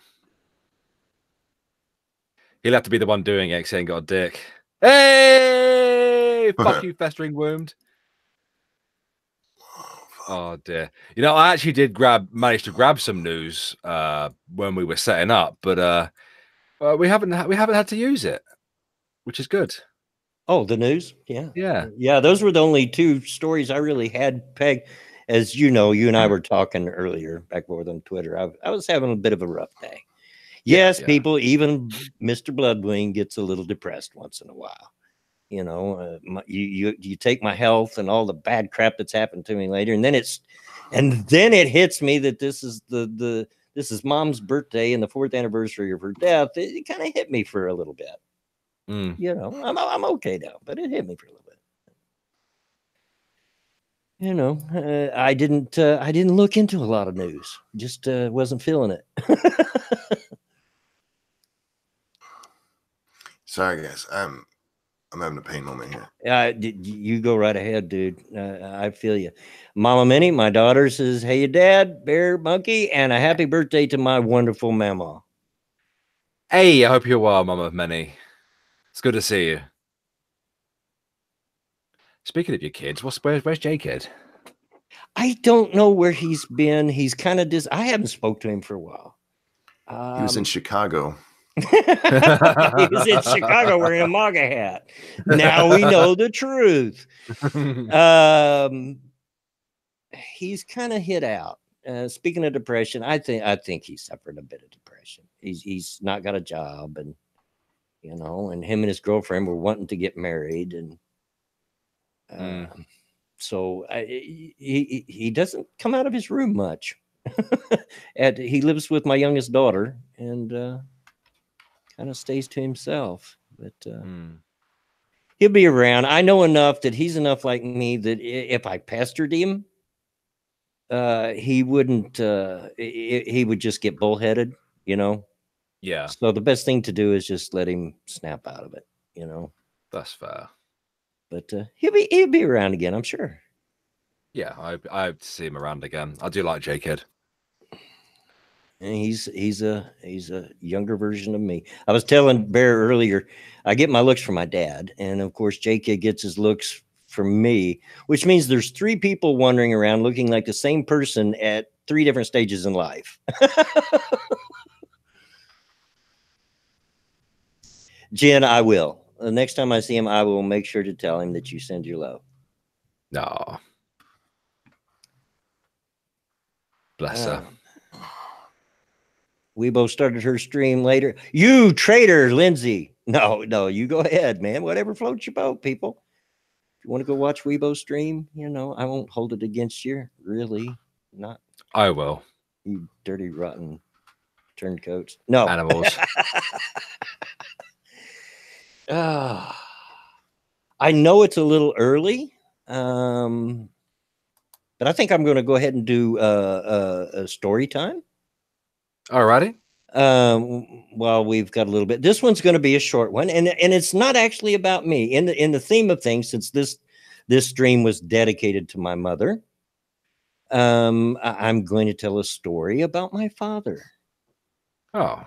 He'll have to be the one doing it because he ain't got a dick. Hey, fuck you, festering wound. Oh dear. I actually did manage to grab some news when we were setting up, but we haven't had to use it, which is good. Oh, the news? Yeah. Yeah. Those were the only two stories I really had pegged. As you know, you and I were talking earlier back forth on Twitter. I was having a bit of a rough day. Yes, people, even Mr. Bloodwing gets a little depressed once in a while. You take my health and all the bad crap that's happened to me later, and then it hits me that this is this is Mom's birthday and the 4th anniversary of her death. It kind of hit me for a little bit. I'm okay now, but it hit me for a little bit. I didn't look into a lot of news. Just wasn't feeling it. Sorry, guys. I'm having a pain moment here. You go right ahead, dude. I feel you. Mama Minnie, my daughter, says, hey, Dad, Bear, Monkey, and a happy birthday to my wonderful mama. Hey, I hope you're well, Mama Minnie. It's good to see you. Speaking of your kids, where's J-Kid? I don't know where he's been. He's kind of I haven't spoke to him for a while. He was in Chicago. He was in Chicago wearing a MAGA hat. Now we know the truth. He's kind of hid out. speaking of depression, I think he suffered a bit of depression. He's not got a job, and and him and his girlfriend were wanting to get married, and so he doesn't come out of his room much. And he lives with my youngest daughter, and kind of stays to himself. But he'll be around. I know enough that he's enough like me that if I pestered him, he wouldn't. He would just get bullheaded, Yeah, So the best thing to do is just let him snap out of it, that's fair. But he'll be around again, I'm sure. Yeah, I hope to see him around again. I do like J-Kid. And he's a younger version of me. I was telling Bear earlier, I get my looks from my dad, and of course J-Kid gets his looks from me, which means there's 3 people wandering around looking like the same person at 3 different stages in life. Jen, I will. The next time I see him, I will make sure to tell him that you send your love. No. Bless her. We both started her stream later. You traitor, Lindsay. No, you go ahead, man. Whatever floats your boat, people. If you want to go watch Weibo stream, I won't hold it against you. Really, not. I will. You dirty, rotten turncoats. No. Animals. I know it's a little early, but I think I'm going to go ahead and do a story time. Alrighty. Well, we've got a little bit. This one's going to be a short one, and it's not actually about me. In the theme of things, since this stream was dedicated to my mother, I'm going to tell a story about my father. Oh.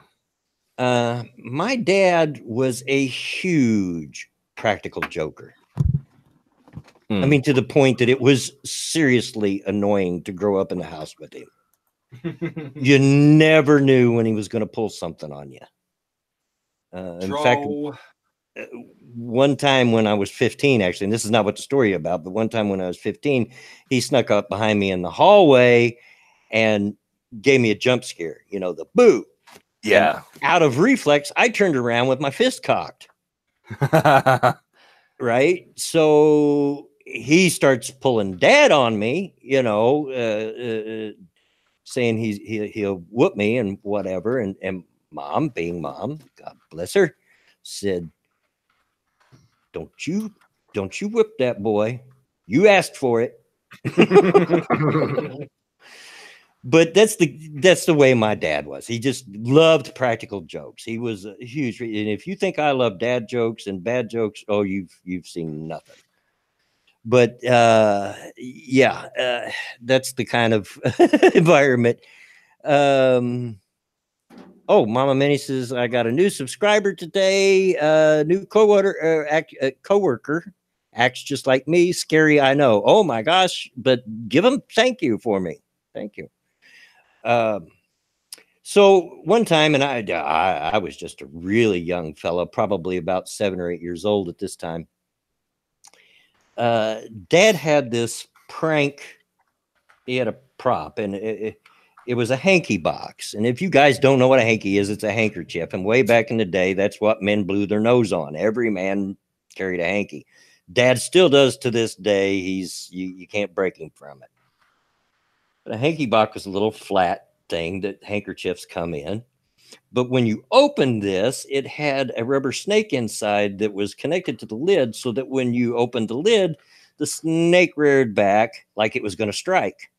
My dad was a huge practical joker. I mean, to the point that it was seriously annoying to grow up in the house with him. You never knew when he was going to pull something on you. In fact, one time when I was 15, actually, and this is not what the story is about, but one time when I was 15, he snuck up behind me in the hallway and gave me a jump scare, the boo. Yeah. And out of reflex, I turned around with my fist cocked. Right. So he starts pulling dad on me, saying he'll whoop me and whatever. And mom, being mom, God bless her, said, Don't you whip that boy. You asked for it. But that's the way my dad was. He just loved practical jokes. He was a huge, and if you think I love dad jokes and bad jokes, oh, you've seen nothing. But that's the kind of environment. Oh, Mama Minnie says I got a new subscriber today. New coworker acts just like me. Scary, I know. Oh my gosh! But give him thank you for me. Thank you. So one time, and I was just a really young fella, probably about 7 or 8 years old at this time. Dad had this prank. He had a prop, and it was a hanky box. And if you guys don't know what a hanky is, it's a handkerchief. And way back in the day, that's what men blew their nose on. Every man carried a hanky. Dad still does to this day. You can't break him from it. But a hanky box was a little flat thing that handkerchiefs come in. But when you opened this, it had a rubber snake inside that was connected to the lid, so that when you opened the lid, the snake reared back like it was going to strike.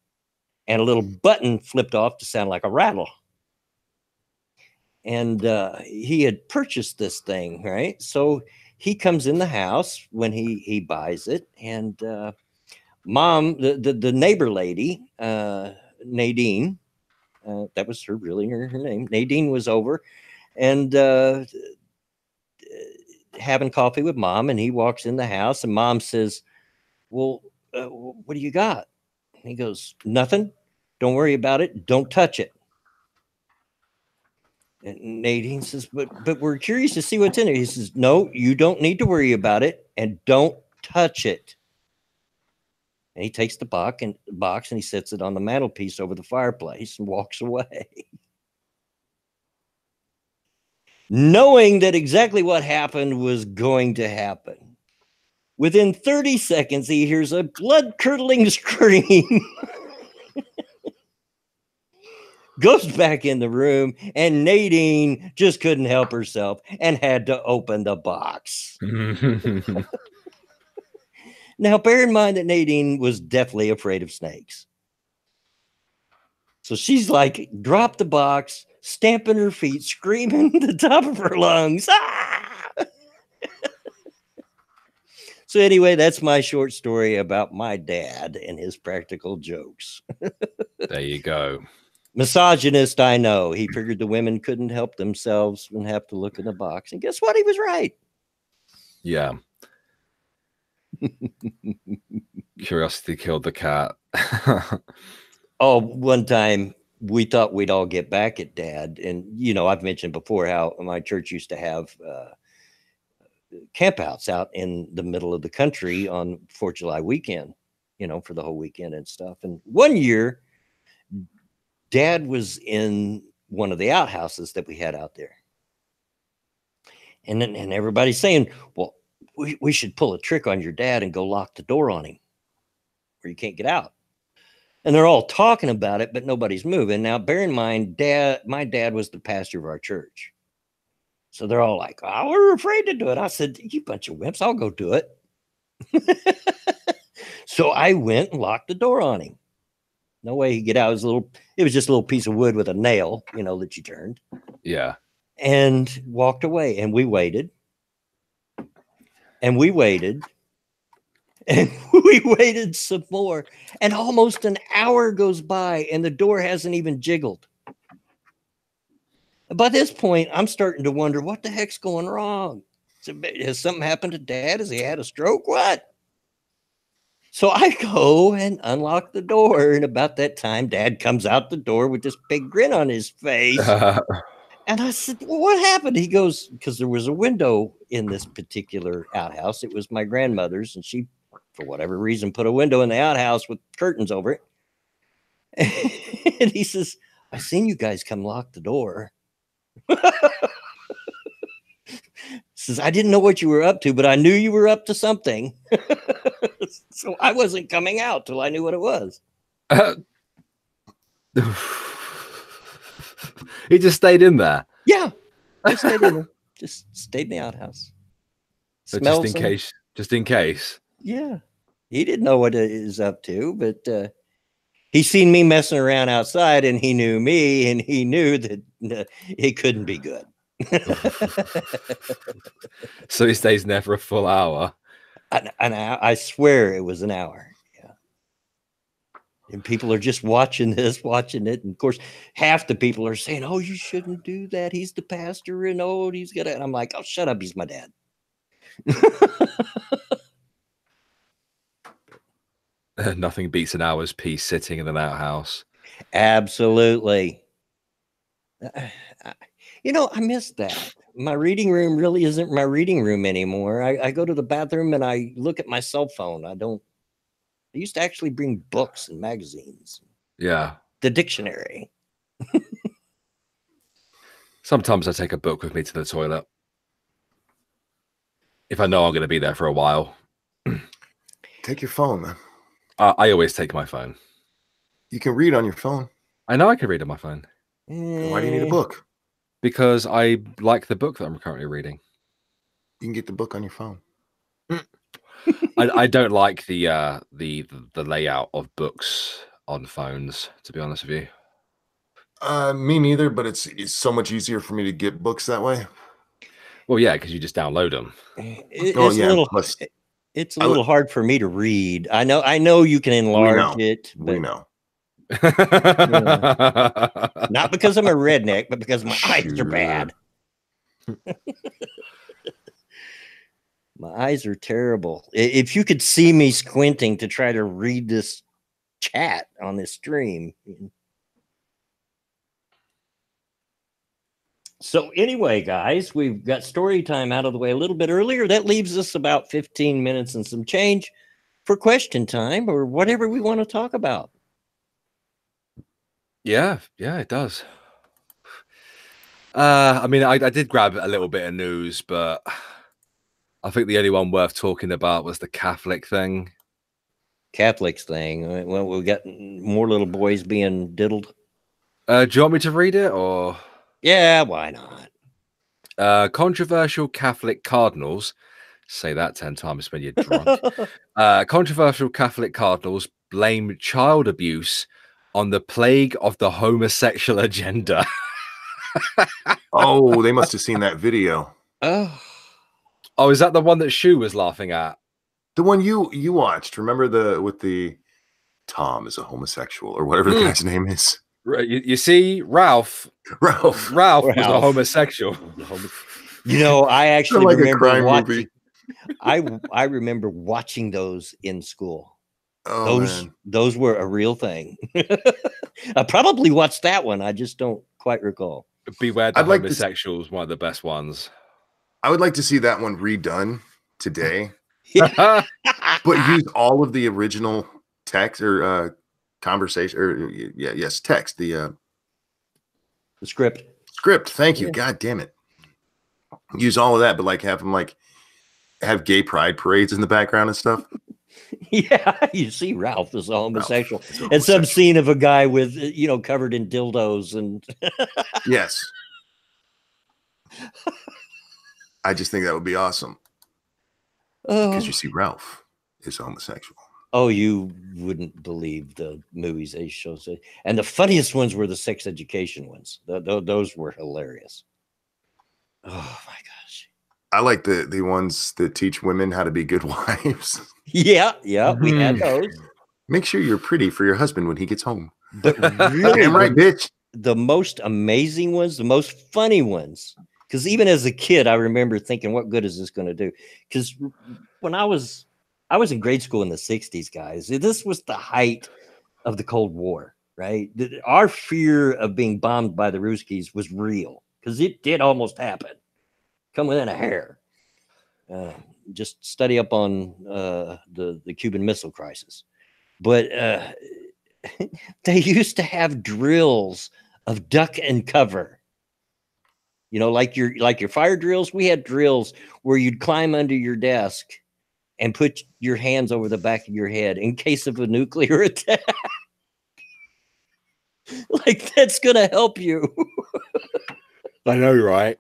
And a little button flipped off to sound like a rattle. And he had purchased this thing, right? So he comes in the house when he buys it, and Mom, the neighbor lady, Nadine, that was her name. Nadine was over and having coffee with Mom, and he walks in the house, and Mom says, well, what do you got? And he goes, nothing. Don't worry about it. Don't touch it. And Nadine says, but we're curious to see what's in it. He says, no, you don't need to worry about it, and don't touch it. And he takes the box and he sets it on the mantelpiece over the fireplace and walks away. Knowing that exactly what happened was going to happen. Within 30 seconds, he hears a blood-curdling scream. Goes back in the room, and Nadine just couldn't help herself and had to open the box. Now, bear in mind that Nadine was deathly afraid of snakes. So she's like, drop the box, stamping her feet, screaming at the top of her lungs. Ah! So anyway, that's my short story about my dad and his practical jokes. There you go. Misogynist, I know. He figured the women couldn't help themselves and have to look in the box. And guess what? He was right. Yeah. Curiosity killed the cat. Oh, one time we thought we'd all get back at Dad. And, you know, I've mentioned before how my church used to have campouts out in the middle of the country on 4th of July weekend, you know, for the whole weekend and stuff. And one year, Dad was in one of the outhouses that we had out there. And everybody's saying, well, we should pull a trick on your dad and go lock the door on him where you can't get out. And they're all talking about it, but nobody's moving. Now, bear in mind, my dad was the pastor of our church. So they're all like, oh, we're afraid to do it. I said, you bunch of wimps, I'll go do it. So I went and locked the door on him. No way he'd get out. It was just a little piece of wood with a nail, you know, that you turned. Yeah. And walked away. And we waited. And we waited. And we waited some more. And almost an hour goes by and the door hasn't even jiggled. By this point, I'm starting to wonder what the heck's going wrong. Has something happened to Dad? Has he had a stroke? What? So I go and unlock the door. And about that time, Dad comes out the door with this big grin on his face. And I said, well, what happened? He goes, because there was a window in this particular outhouse. It was my grandmother's. And she, for whatever reason, put a window in the outhouse with curtains over it. And he says, I seen you guys come lock the door. Says, I didn't know what you were up to, but I knew you were up to something. So I wasn't coming out till I knew what it was. He just stayed in there. Yeah. I stayed in there. Just stayed in the outhouse. So just in case. Yeah. He didn't know what it is up to, but he seen me messing around outside and he knew me and he knew that it couldn't be good. So he stays in there for a full hour. I swear it was an hour. Yeah. And people are just watching this, watching it. And of course, half the people are saying, oh, you shouldn't do that. He's the pastor and oh, he's gonna. And I'm like, oh, shut up. He's my dad. Nothing beats an hour's peace sitting in an outhouse. Absolutely. You know, I miss that. My reading room really isn't my reading room anymore. I go to the bathroom and I look at my cell phone. I used to actually bring books and magazines. Yeah. The dictionary. Sometimes I take a book with me to the toilet. If I know I'm going to be there for a while. Take your phone, man. I always take my phone. You can read on your phone. I know I can read on my phone. Why do you need a book? Because I like the book that I'm currently reading. You can get the book on your phone. I don't like the layout of books on phones, to be honest with you. Me neither, but it's so much easier for me to get books that way. Well, yeah, because you just download them. It's a little hard for me to read. I know you can enlarge it. But we know. Not because I'm a redneck, but because my eyes are bad. My eyes are terrible. If you could see me squinting to try to read this chat on this stream. So anyway, guys, we've got story time out of the way a little bit earlier. That leaves us about 15 minutes and some change for question time or whatever we want to talk about. Yeah, it does. I mean, I did grab a little bit of news, but I think the only one worth talking about was the Catholic thing. Catholics thing. Well, we got more little boys being diddled. Do you want me to read it or? Yeah, why not? Controversial Catholic cardinals, say that 10 times when you're drunk. Controversial Catholic cardinals blame child abuse on the plague of the homosexual agenda. Oh, they must have seen that video. Oh, is that the one that Shu was laughing at? The one you watched. Remember with the Tom is a homosexual or whatever the guy's name is. You see, Ralph was a homosexual. You know, I actually like remember watching. I remember watching those in school. Oh, those were a real thing. I probably watched that one. I just don't quite recall. Beware the homosexuals, one of the best ones. I would like to see that one redone today. But use all of the original text or conversation or text, the script. Thank you. God damn it. Use all of that, but like have them like have gay pride parades in the background and stuff. Yeah, you see Ralph is a homosexual. And some scene of a guy with, covered in dildos and yes. I just think that would be awesome. Because you see Ralph is homosexual. Oh, you wouldn't believe the movies they show. And the funniest ones were the sex education ones. Those were hilarious. Oh my gosh. I like the ones that teach women how to be good wives. Yeah, we had those. Make sure you're pretty for your husband when he gets home. But really, damn right, bitch. The most amazing ones, the most funny ones. Because even as a kid, I remember thinking, what good is this going to do? Because when I was in grade school in the 60s, guys, this was the height of the Cold War, right? Our fear of being bombed by the Ruskies was real because it did almost happen. Come within a hair. Just study up on the Cuban Missile Crisis. But they used to have drills of duck and cover. You know, like your fire drills. We had drills where you'd climb under your desk and put your hands over the back of your head in case of a nuclear attack. Like that's gonna help you. I know, right?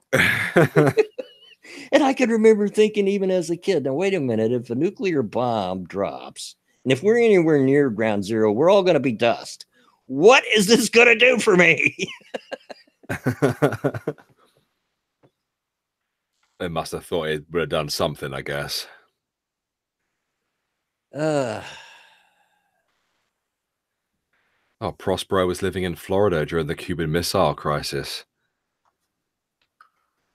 And I can remember thinking, even as a kid, now wait a minute, if a nuclear bomb drops, and if we're anywhere near ground zero, we're all gonna be dust. What is this gonna do for me? They must have thought it would have done something, I guess. Oh, Prospero was living in Florida during the Cuban Missile Crisis.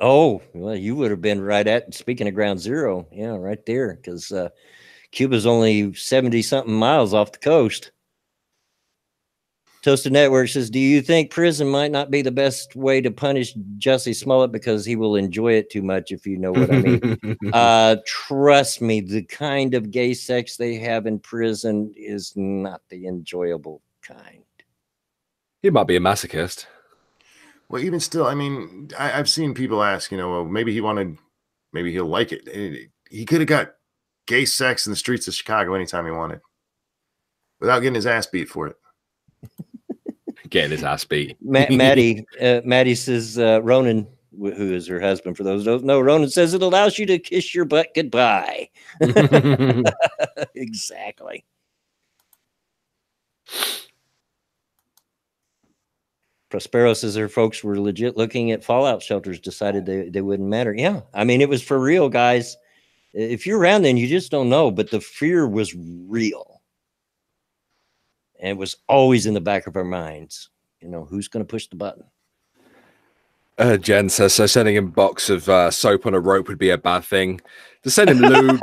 Oh, well, you would have been right at, speaking of ground zero, yeah, right there, because Cuba's only 70-something miles off the coast. Toasted Network says, do you think prison might not be the best way to punish Jussie Smollett because he will enjoy it too much, if you know what I mean? Trust me, the kind of gay sex they have in prison is not the enjoyable kind. He might be a masochist. Well, even still, I mean, I've seen people ask, well, maybe he'll like it. He could have got gay sex in the streets of Chicago anytime he wanted without getting his ass beat for it. Getting his ass beat. Maddie says, Ronan, who is her husband, for those who don't know, Ronan says it allows you to kiss your butt goodbye. Exactly. Prospero says her folks were legit looking at fallout shelters, decided they wouldn't matter. Yeah, I mean, it was for real, guys. If you're around then, you just don't know, but the fear was real. And it was always in the back of our minds. Who's going to push the button? Jen says, so sending him a box of soap on a rope would be a bad thing. To send him lube.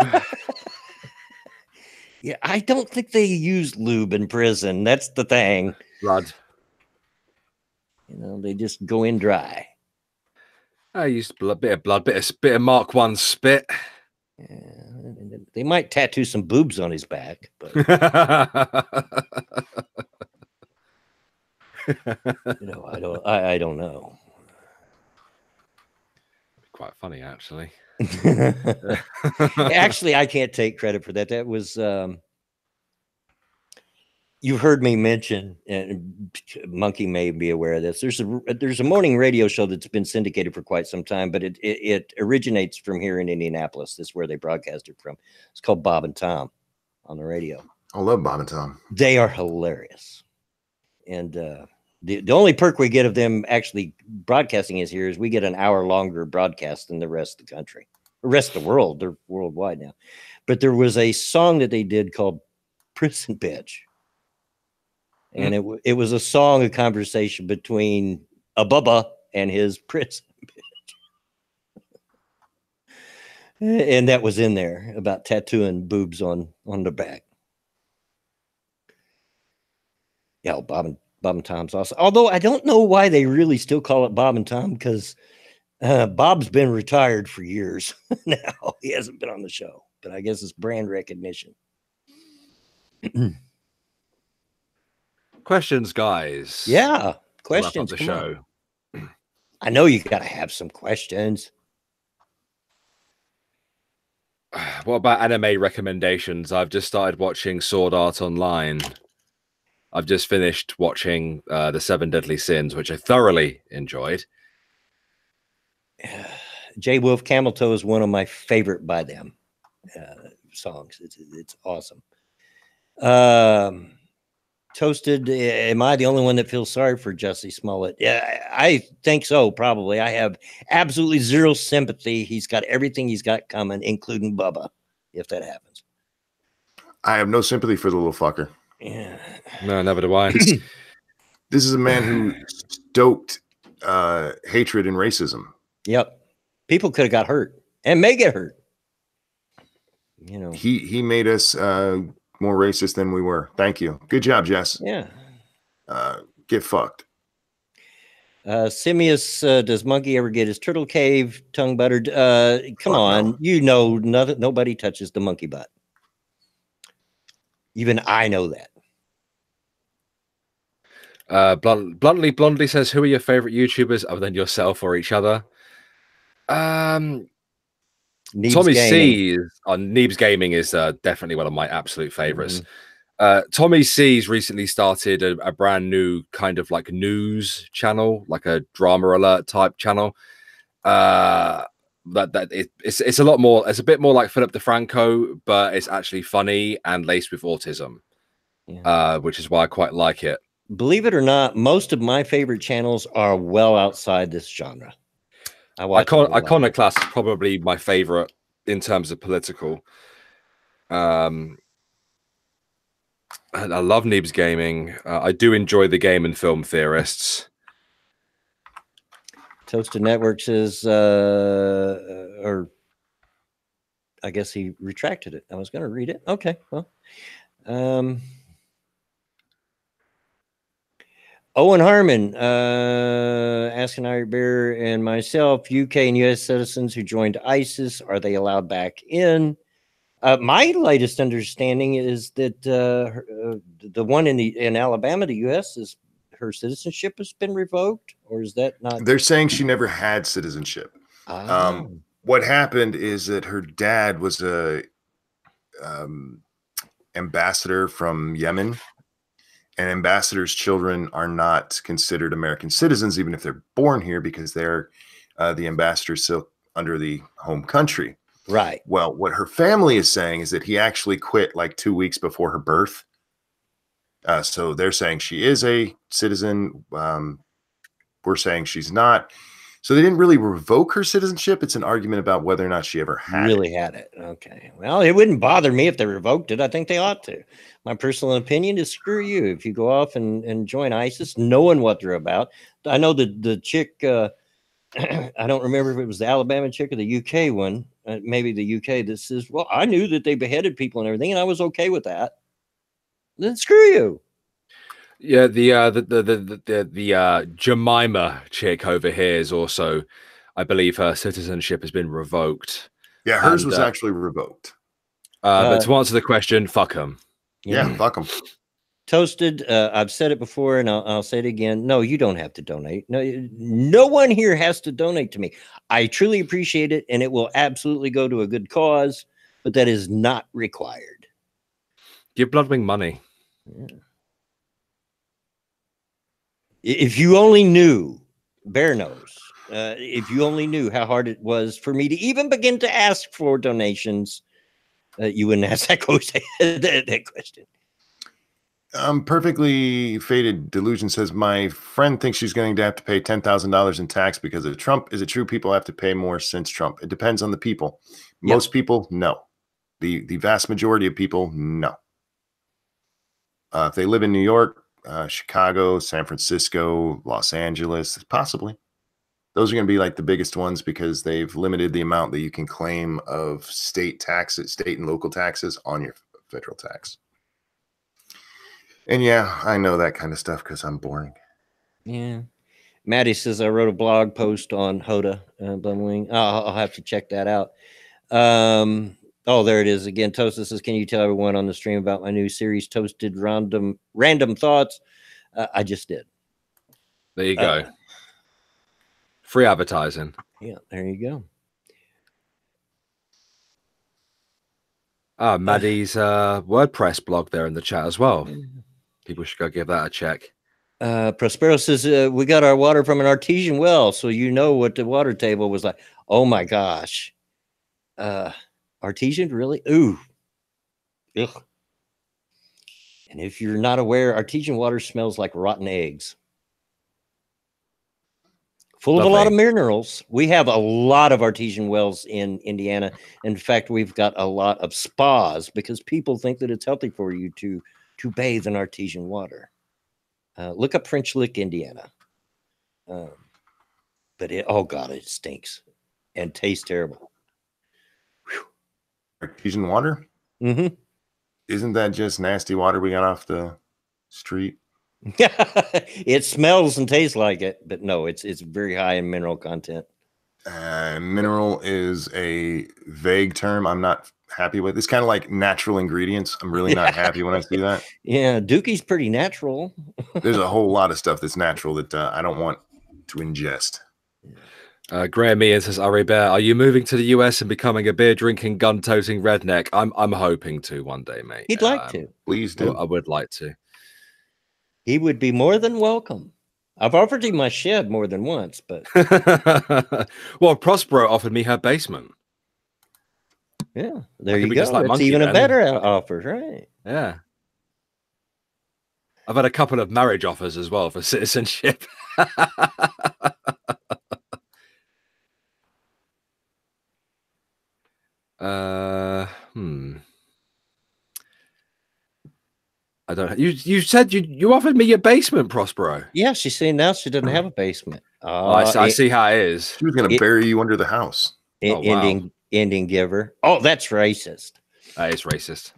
Yeah, I don't think they use lube in prison. That's the thing. Blood. They just go in dry. I used a bit of blood, bit of Mark 1 spit. Yeah, They might tattoo some boobs on his back, but I don't know. Quite funny, actually. Actually, I can't take credit for that. That was you've heard me mention, and Monkey may be aware of this. There's a morning radio show that's been syndicated for quite some time, but it originates from here in Indianapolis. This is where they broadcast it from. It's called Bob and Tom on the radio. I love Bob and Tom. They are hilarious, and the only perk we get of them actually broadcasting is here is we get an hour longer broadcast than the rest of the country, the rest of the world. They're worldwide now, but there was a song that they did called "Prison Bitch." And it was a song, a conversation between a Bubba and his prison bitch. And that was in there about tattooing boobs on the back. Yeah, Bob and Tom's awesome. Although I don't know why they really still call it Bob and Tom, because Bob's been retired for years now. He hasn't been on the show, but I guess it's brand recognition. Questions, guys. Yeah, questions. Wrap up the show. I know you got to have some questions. What about anime recommendations? I've just started watching Sword Art Online. I've just finished watching The Seven Deadly Sins, which I thoroughly enjoyed. J Wolf Camel Toe is one of my favorite by them songs. It's awesome. Toasted, am I the only one that feels sorry for Jussie Smollett? Yeah, I think so, probably. I have absolutely zero sympathy. He's got everything he's got coming, including Bubba, if that happens. I have no sympathy for the little fucker. Yeah. No, never do I. This is a man who stoked hatred and racism. Yep. People could have got hurt and may get hurt. You know, he made us more racist than we were. Thank you. Good job, Jess. Yeah. Get fucked. Simius, does Monkey ever get his turtle cave tongue buttered? Come on. No. You know, nobody touches the monkey butt. Even I know that. Blondly says, who are your favorite YouTubers other than yourself or each other? Neebs Tommy Gaming. C on Neebs Gaming is definitely one of my absolute favorites. Tommy C's recently started a brand new kind of like news channel, like a drama alert type channel. It's a lot more. It's a bit more like Philip DeFranco, but it's actually funny and laced with autism, which is why I quite like it. Believe it or not, most of my favorite channels are well outside this genre. Iconoclast is probably my favorite in terms of political. And I love Neebs Gaming. I do enjoy the Game and Film Theorists. Toasted Network says, or I guess he retracted it. I was going to read it. Okay, well. Owen Harmon asking Irie Bear and myself, UK and US citizens who joined ISIS, are they allowed back in? My latest understanding is that the one in Alabama, the US, is her citizenship has been revoked, or is that not? They're saying she never had citizenship. What happened is that her dad was a ambassador from Yemen. And ambassadors' children are not considered American citizens, even if they're born here, because they're the ambassadors still under the home country. Right. Well, what her family is saying is that he actually quit like 2 weeks before her birth. So they're saying she is a citizen. We're saying she's not. So they didn't really revoke her citizenship. It's an argument about whether or not she ever had it. Okay. Well, it wouldn't bother me if they revoked it. I think they ought to. My personal opinion is screw you. If you go off and join ISIS, knowing what they're about. I know the chick, I don't remember if it was the Alabama chick or the UK one, maybe the UK, that says, well, I knew that they beheaded people and everything, and I was okay with that. Then screw you. Yeah, the Jemima chick over here is also, I believe, her citizenship has been revoked. Yeah, hers was actually revoked. But to answer the question, fuck them. Yeah, fuck them. Toasted. I've said it before, and I'll say it again. No, you don't have to donate. No one here has to donate to me. I truly appreciate it, and it will absolutely go to a good cause, but that is not required. Give Bloodwing money. Yeah. If you only knew, Bear knows, if you only knew how hard it was for me to even begin to ask for donations, you wouldn't ask that question. that question. Perfectly Faded Delusion says, my friend thinks she's going to have to pay $10,000 in tax because of Trump. Is it true people have to pay more since Trump? It depends on the people. Most people, no. The vast majority of people, no. If they live in New York, Chicago, San Francisco, Los Angeles, possibly. Those are going to be like the biggest ones because they've limited the amount that you can claim of state taxes, state and local taxes on your federal tax. And yeah, I know that kind of stuff because I'm boring. Yeah. Maddie says, I wrote a blog post on Hoda Blumwing. I'll have to check that out. Oh, there it is again. Toasted says, can you tell everyone on the stream about my new series, Toasted Random Thoughts? I just did. There you go. Free advertising. Yeah, there you go. Maddie's WordPress blog there in the chat as well. People should go give that a check. Prospero says, we got our water from an artesian well, so you know what the water table was like. Oh my gosh. Artesian, really? Ooh. Ugh. And if you're not aware, artesian water smells like rotten eggs. Full of a lot of minerals. We have a lot of artesian wells in Indiana. In fact, we've got a lot of spas because people think that it's healthy for you to bathe in artesian water. Look up French Lick, Indiana. But oh God, it stinks and tastes terrible. Whew. Artesian water? Mm-hmm. Isn't that just nasty water we got off the street? It smells and tastes like it, but no, it's very high in mineral content. Mineral is a vague term I'm not happy with. It's kind of like natural ingredients. I'm really not happy when I see that. Yeah, Dookie's pretty natural. There's a whole lot of stuff that's natural that I don't want to ingest. Graham Ian says, Ari Bear, are you moving to the US and becoming a beer drinking, gun toting redneck? I'm hoping to one day, mate. He'd like to. Please do. I would like to. He would be more than welcome. I've offered him my shed more than once, but well, Prospero offered me her basement. Yeah, there you go. That's even a better offer, right? Yeah. I've had a couple of marriage offers as well for citizenship. I don't. You said you offered me your basement, Prospero. Yeah, she's saying now she doesn't have a basement. I see how it is. She was going to bury you under the house. Ending giver. Oh, that's racist. That is racist.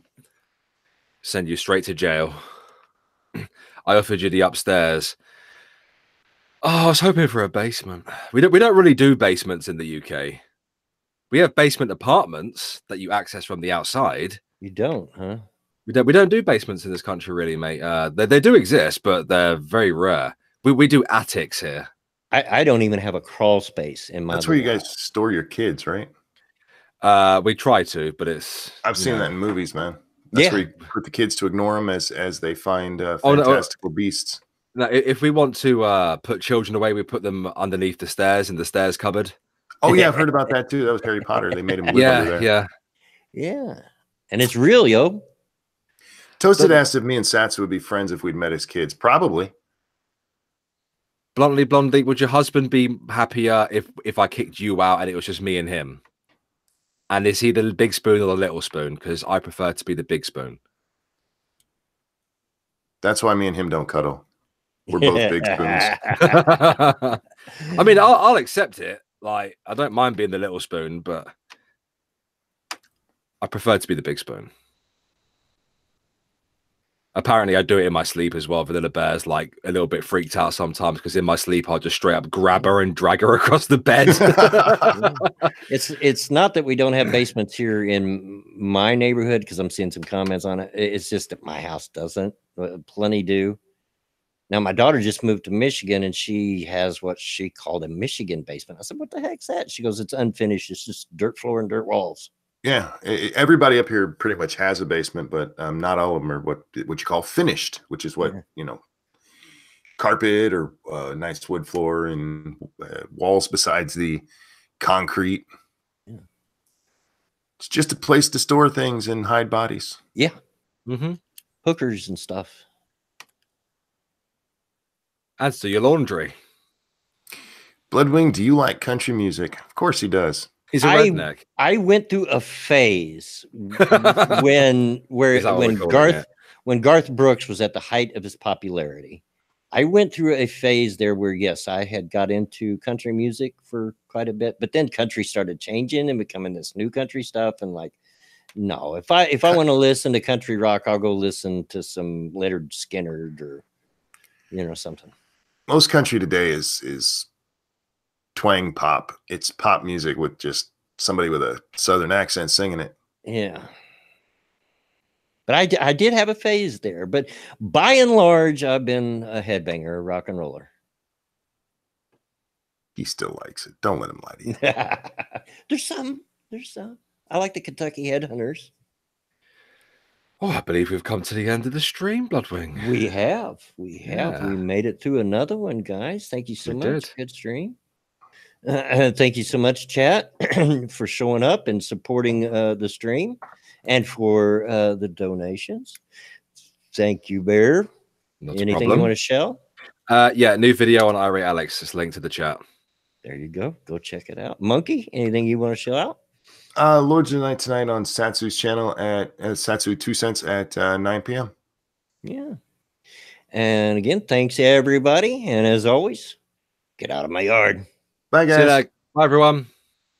Send you straight to jail. I offered you the upstairs. Oh, I was hoping for a basement. We don't really do basements in the UK. We have basement apartments that you access from the outside. You don't, huh? We don't do basements in this country, really, mate. They do exist, but they're very rare. We do attics here. I don't even have a crawl space in my. That's where you guys store your kids, right? We try to, but it's. I've seen that in movies, man. That's where you put the kids to ignore them as they find fantastical beasts. No, if we want to put children away, we put them underneath the stairs in the stairs cupboard. Oh yeah, I've heard about that too. That was Harry Potter. They made him live under there. Yeah, and it's real, yo. Toasted asked if me and Satsu would be friends if we'd met his kids. Probably. Bluntly, Blondie, would your husband be happier if I kicked you out and it was just me and him? And is he the big spoon or the little spoon? Because I prefer to be the big spoon. That's why me and him don't cuddle. We're both big spoons. I mean, I'll accept it. Like, I don't mind being the little spoon, but I prefer to be the big spoon. Apparently, I do it in my sleep as well. Vanilla Bear's like a little bit freaked out sometimes because in my sleep I'll just straight up grab her and drag her across the bed. It's not that we don't have basements here in my neighborhood, because I'm seeing some comments on it. It's just that my house doesn't. Plenty do. Now my daughter just moved to Michigan, and she has what she called a Michigan basement. I said, "What the heck's that?" She goes, "It's unfinished. It's just dirt floor and dirt walls." Yeah, everybody up here pretty much has a basement, but not all of them are what you call finished, which is what carpet or nice wood floor and walls besides the concrete. Yeah. It's just a place to store things and hide bodies. Yeah, hookers and stuff. As to your laundry. Bloodwing, do you like country music? Of course he does. He's a redneck. I went through a phase when Garth Brooks was at the height of his popularity. I went through a phase there where, yes, I had got into country music for quite a bit, but then country started changing and becoming this new country stuff. And like, no, if I want to listen to country rock, I'll go listen to some Leonard Skinner or something. Most country today is twang pop. It's pop music with just somebody with a southern accent singing it. Yeah. But I did have a phase there. But by and large, I've been a headbanger, a rock and roller. He still likes it. Don't let him lie to you. There's some. I like the Kentucky Headhunters. Oh, I believe we've come to the end of the stream, Bloodwing. We have. Yeah. We made it through another one, guys. Thank you so much. Did. Good stream. Thank you so much, chat, for showing up and supporting the stream and for the donations. Thank you, Bear. Anything you want to show? Yeah, new video on Irate Alex. It's linked to the chat. There you go. Go check it out. Monkey, anything you want to show out? Lords of the Night tonight on Satsu's channel at Satsu 2 cents at 9 p.m. Yeah. And again, thanks everybody. And as always, get out of my yard. Bye, guys. Bye, everyone.